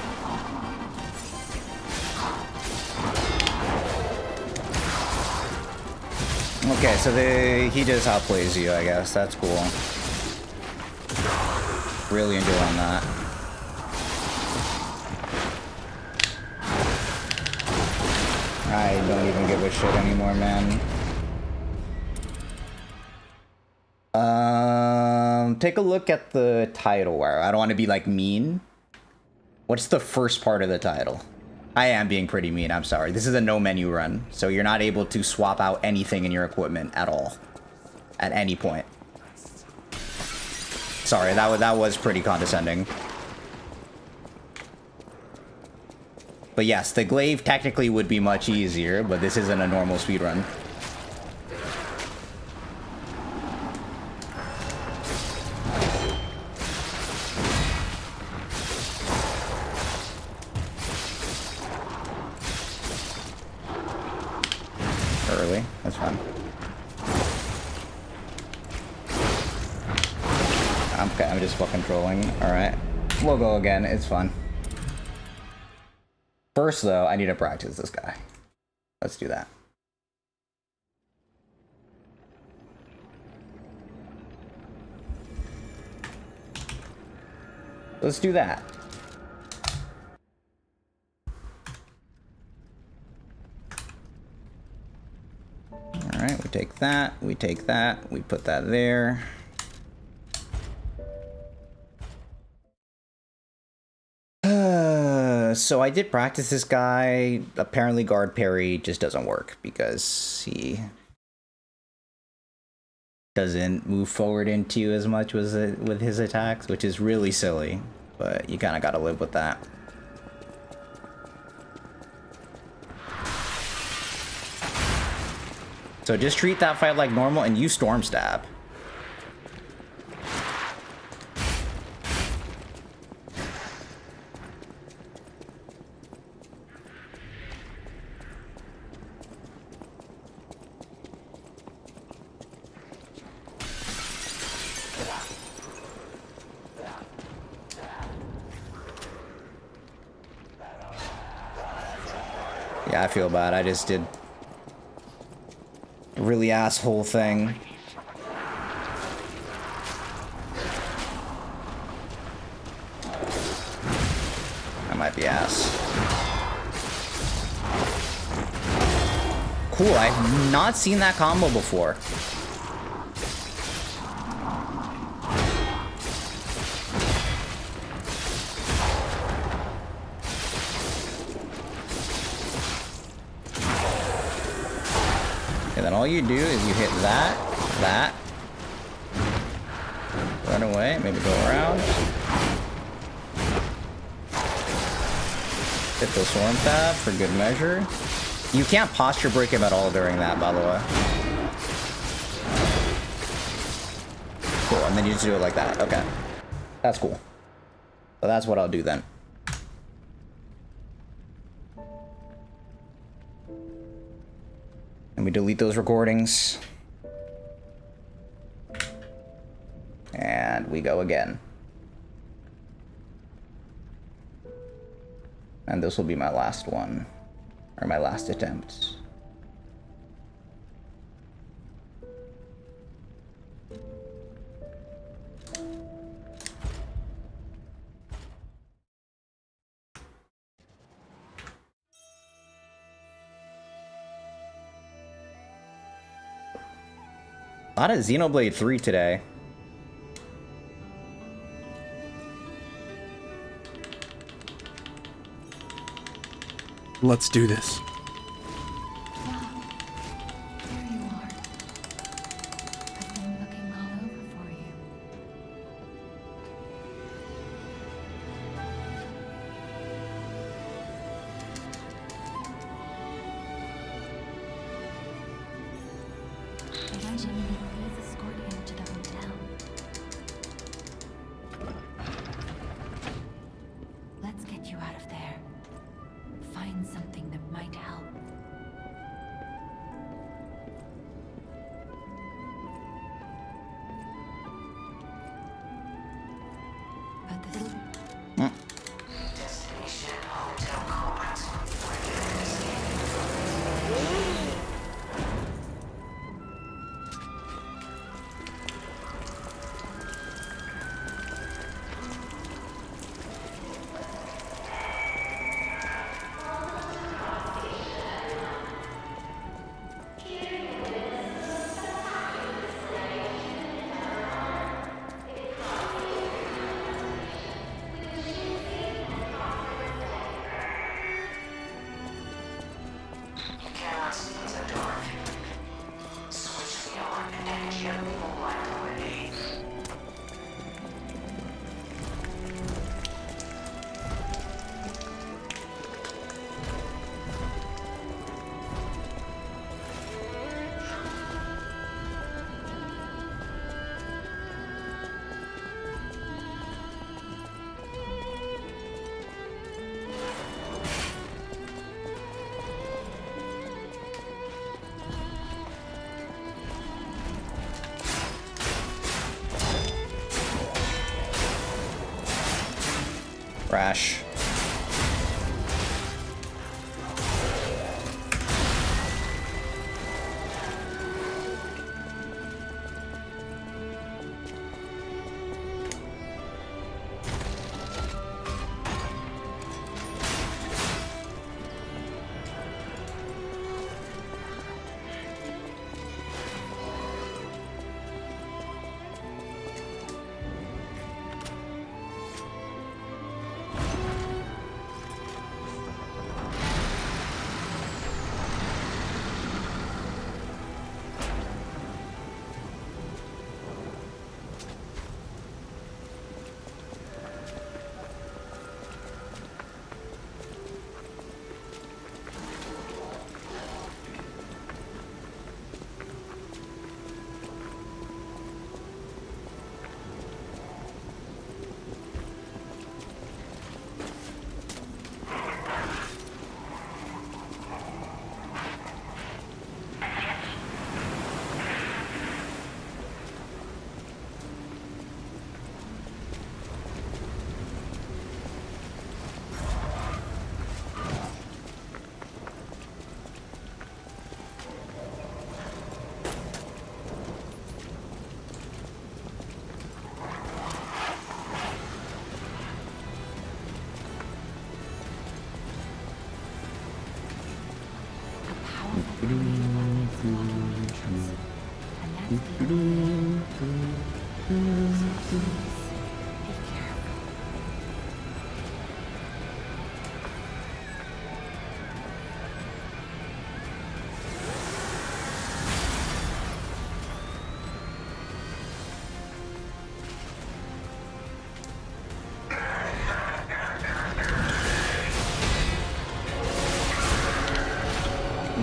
Okay, so he just outplays you, I guess. That's cool. Really enjoying that. I don't even give a shit anymore, man. Take a look at the title, where I don't want to be like mean. What's the first part of the title? I am being pretty mean, I'm sorry. This is a no menu run, so you're not able to swap out anything in your equipment at all. At any point. Sorry, that was pretty condescending. But yes, the glaive technically would be much easier, but this isn't a normal speedrun. Early, that's fine. Okay, I'm just fucking trolling. Alright. We'll go again, it's fun. First, though, I need to practice this guy. Let's do that. Let's do that. Alright, we take that, we put that there. So I did practice this guy. Apparently guard parry just doesn't work because he doesn't move forward into you as much with his attacks, which is really silly, but you kind of got to live with that. So just treat that fight like normal and use Storm Stab. Yeah, I feel bad. I just did a really asshole thing. I might be ass. Cool, I've not seen that combo before. All you do is you hit that, run away, maybe go around, hit the Storm Stab for good measure, You can't posture break him at all during that, by the way. Cool, and then you just do it like that. Okay. That's cool. So that's what I'll do then. And we delete those recordings. And we go again. And this will be my last one. Or my last attempt. A lot of Xenoblade 3 today. Let's do this. There you are. I've been looking all over for you. Benjamin, please escort him to the hotel. Let's get you out of there. Find something that might help. But this Destination Hotel Complex. You cannot see the dark. Switch the on and gently light away. Crash.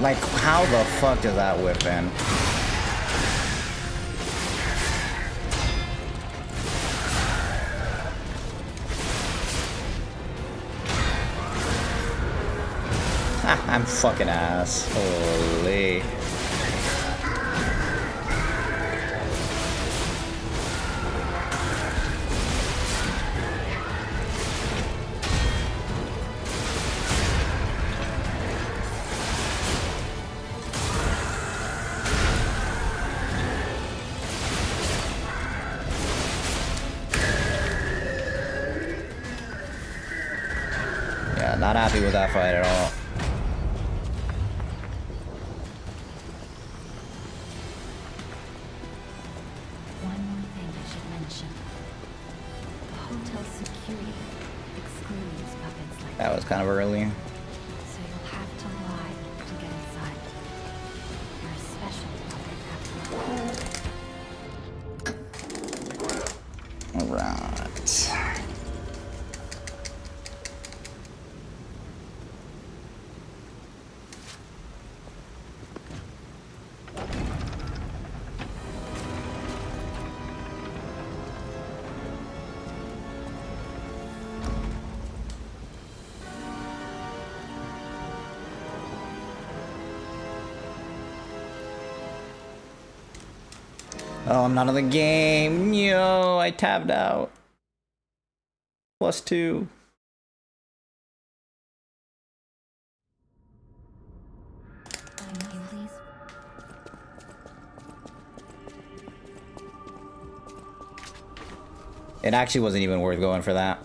Like, how the fuck does that whip in? Ha, I'm fucking ass. Holy. Yeah, not happy with that fight at all. One more thing I should mention. The hotel security excludes puppets like That was kind of early. so you'll have to lie to get inside. You're a special puppet after all. Alright. Oh, I'm not in the game. Yo, I tabbed out. +2. Please. It actually wasn't even worth going for that.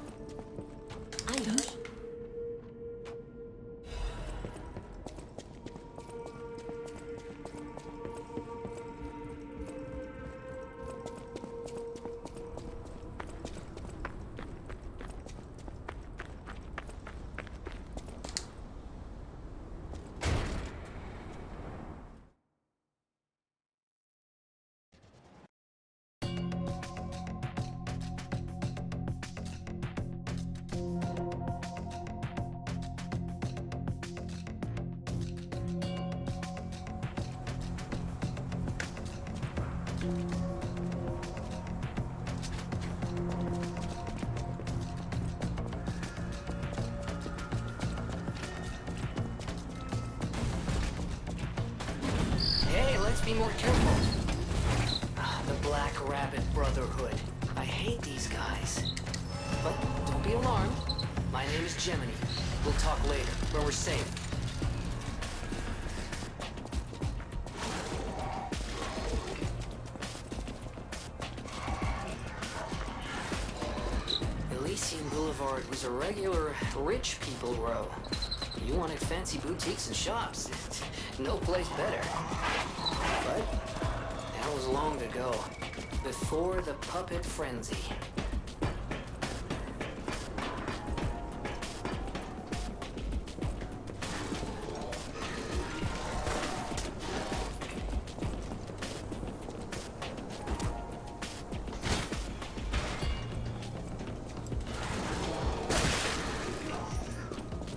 Hey, let's be more careful. The Black Rabbit Brotherhood. I hate these guys. But don't be alarmed. My name is Gemini. We'll talk later, when we're safe. Elysian Boulevard was a regular rich people row. You wanted fancy boutiques and shops. No place better. But that was long ago, before the puppet frenzy.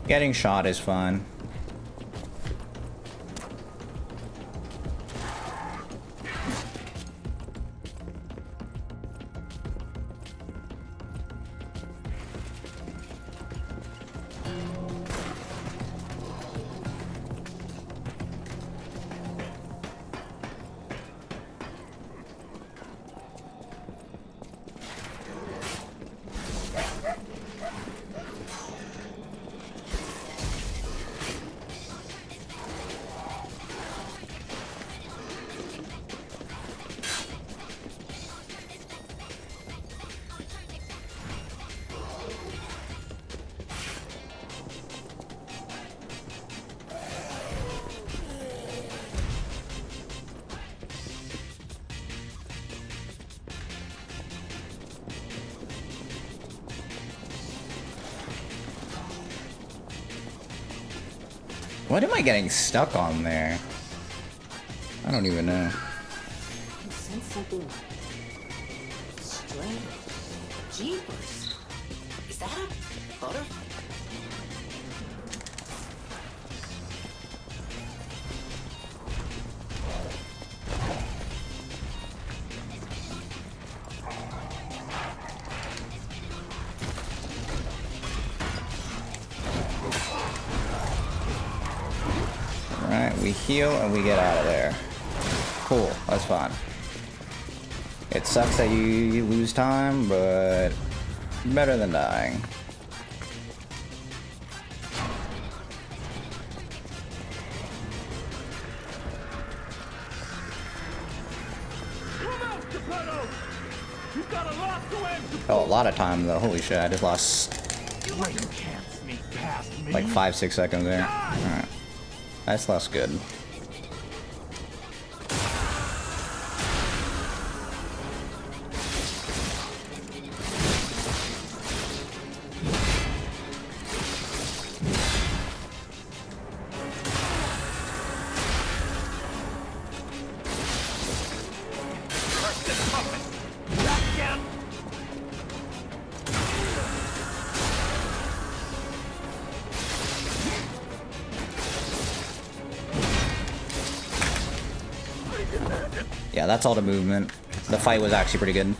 Getting shot is fun. What am I getting stuck on there? I don't even know. I sense something strange. Jeepers. Is that a butterfly? heal and we get out of there. Cool, that's fine. It sucks that you lose time, but better than dying. Oh, a lot of time though. Holy shit, I just lost like 5-6 seconds there. Alright. That's less good. Yeah, that's all the movement. The fight was actually pretty good.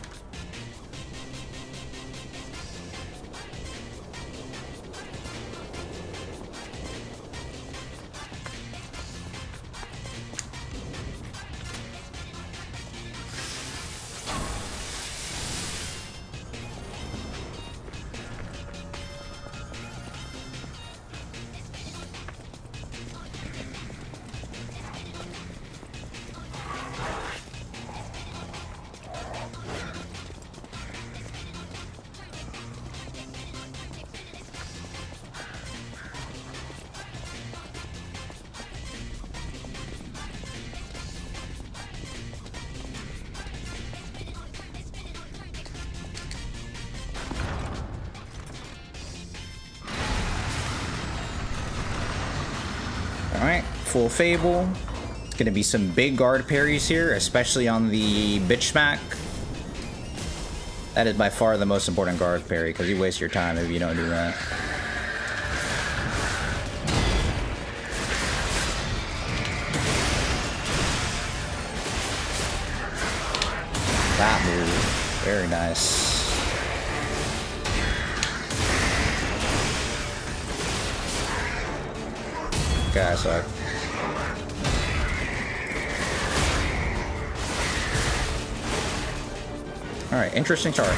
Alright, full Fable. It's gonna be some big guard parries here, especially on the bitch smack. That is by far the most important guard parry, because you waste your time if you don't do that. That move, very nice. Okay, so alright, interesting chart.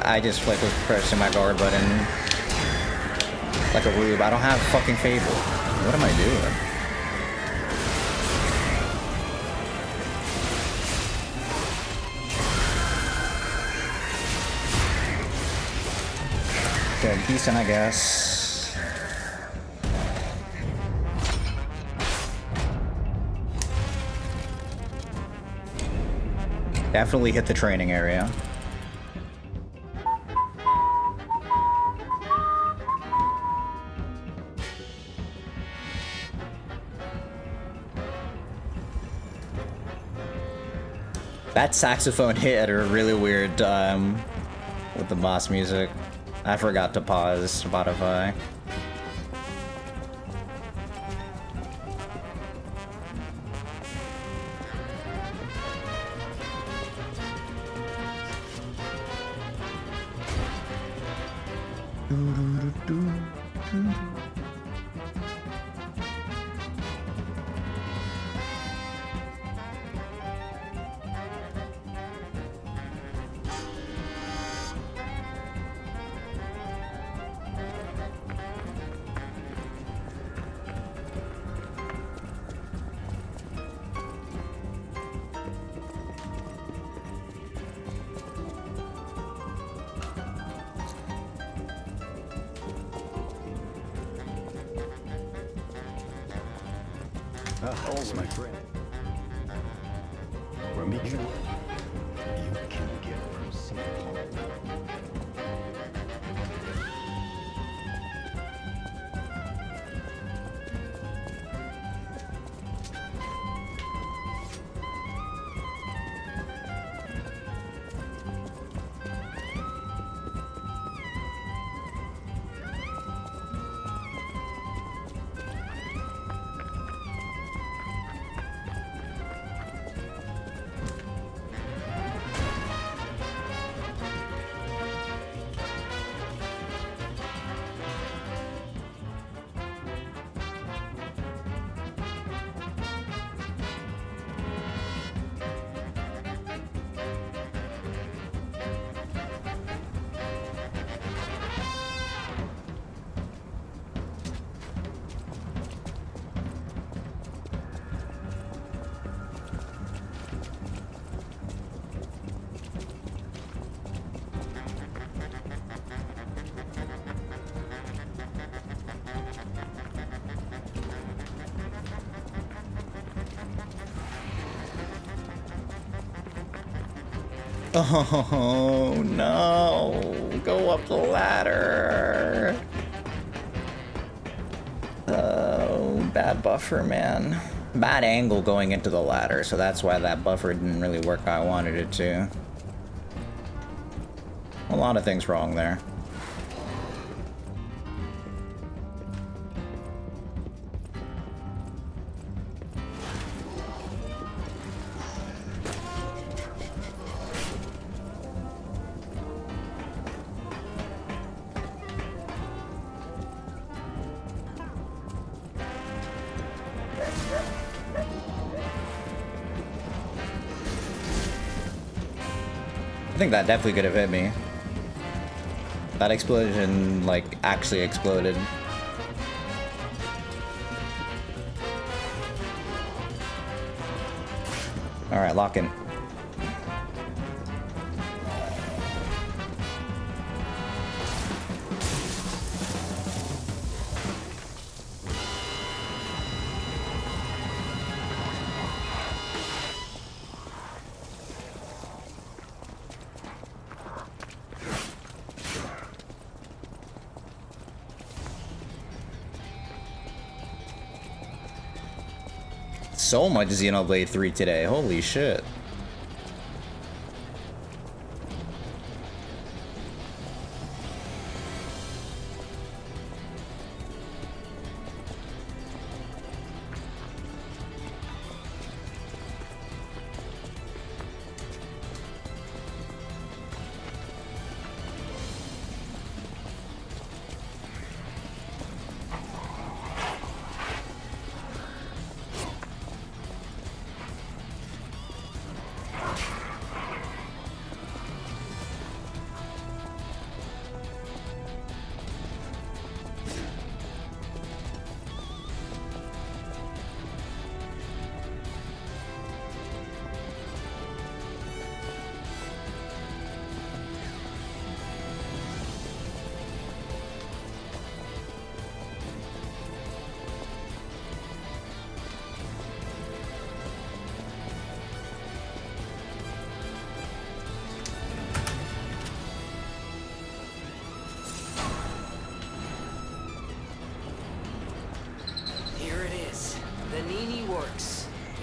I just like was pressing my guard button like a rube. I don't have fucking Fable. What am I doing? Okay, decent, I guess. Definitely hit the training area. That saxophone hit at a really weird time with the boss music. I forgot to pause Spotify. Always, my friend. Where meet you can get from City Hall. Oh no! Go up the ladder! Oh, bad buffer, man. Bad angle going into the ladder, so that's why that buffer didn't really work how I wanted it to. A lot of things wrong there. I think that definitely could have hit me. That explosion, like, actually exploded. Alright, lock in. So much Xenoblade 3 today, holy shit.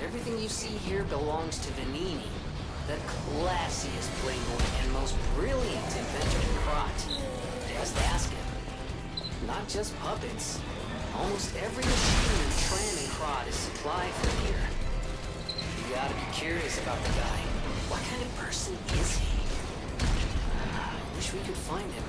Everything you see here belongs to Vanini, the classiest playboy and most brilliant inventor in Krot. Just ask him. Not just puppets. Almost every machine and tram in Krot is supplied from here. You gotta be curious about the guy. What kind of person is he? I wish we could find him.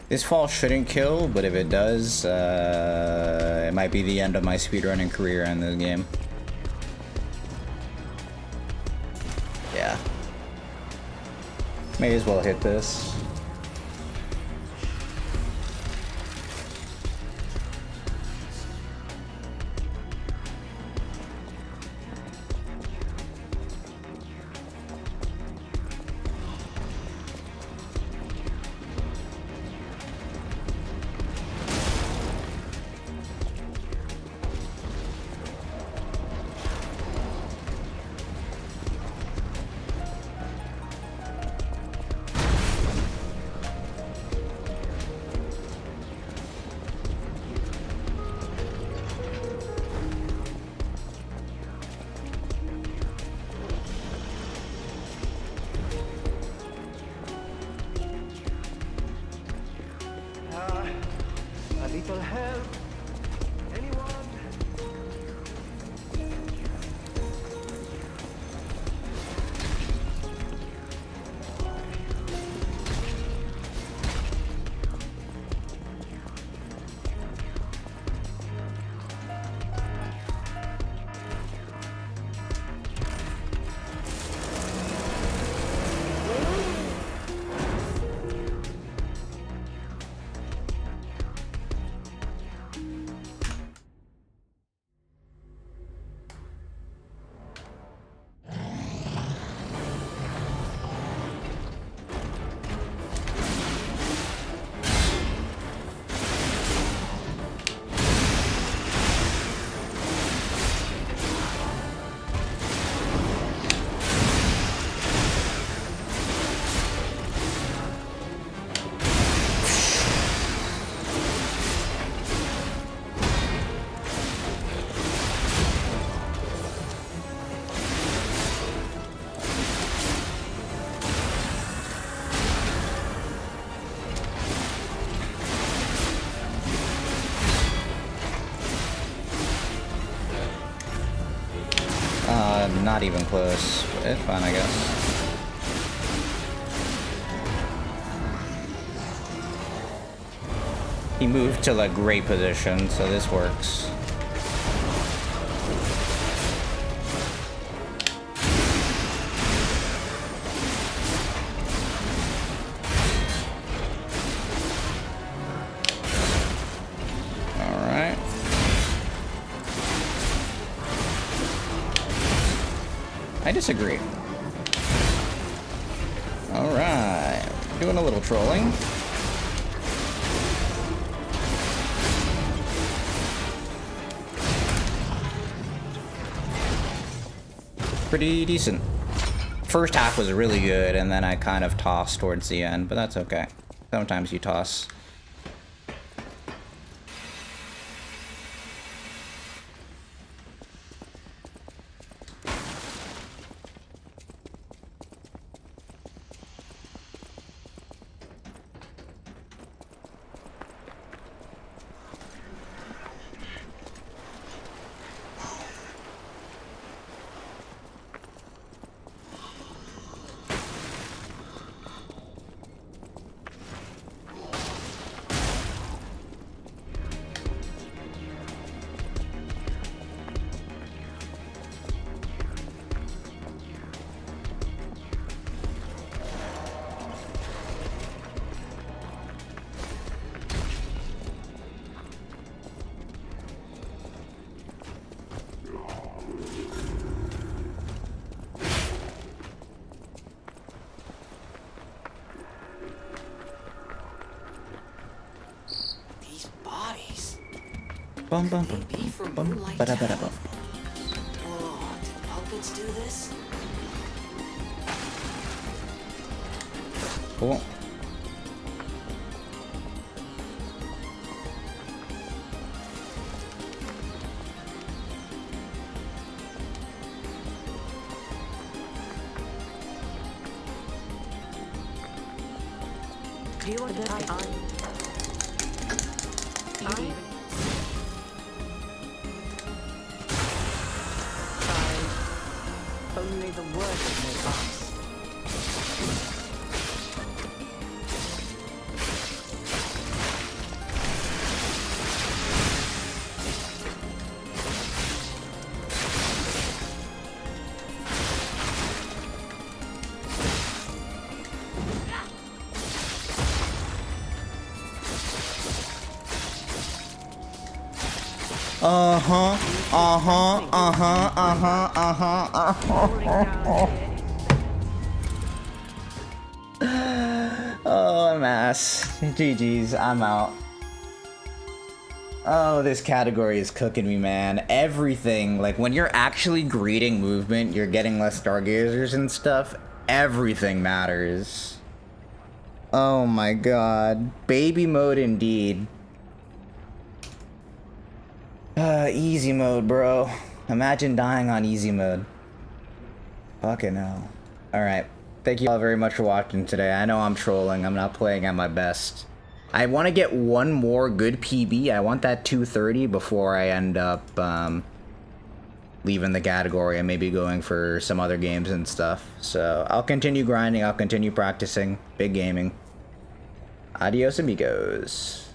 This fall shouldn't kill, but if it does, it might be the end of my speedrunning career in this game. Yeah. May as well hit this. not even close. It's fine, I guess. He moved to a great position, so this works. Alright. I disagree. Alright. Doing a little trolling. Pretty decent. First half was really good, and then I kind of tossed towards the end, but that's okay. Sometimes you toss. Bum bum bum bum bum bada bada bum. Oh, did puppets do this? Cool. Do you want to die? Only the word may pass. Oh, I'm ass. GG's, I'm out. Oh, this category is cooking me, man. Everything, like when you're actually grading movement, you're getting less stargazers and stuff. Everything matters. Oh my god. Baby mode indeed. Easy mode, bro. Imagine dying on easy mode. Fucking hell. Alright. Thank you all very much for watching today. I know I'm trolling. I'm not playing at my best. I want to get one more good PB. I want that 230 before I end up leaving the category and maybe going for some other games and stuff. So I'll continue grinding. I'll continue practicing. Big gaming. Adios, amigos.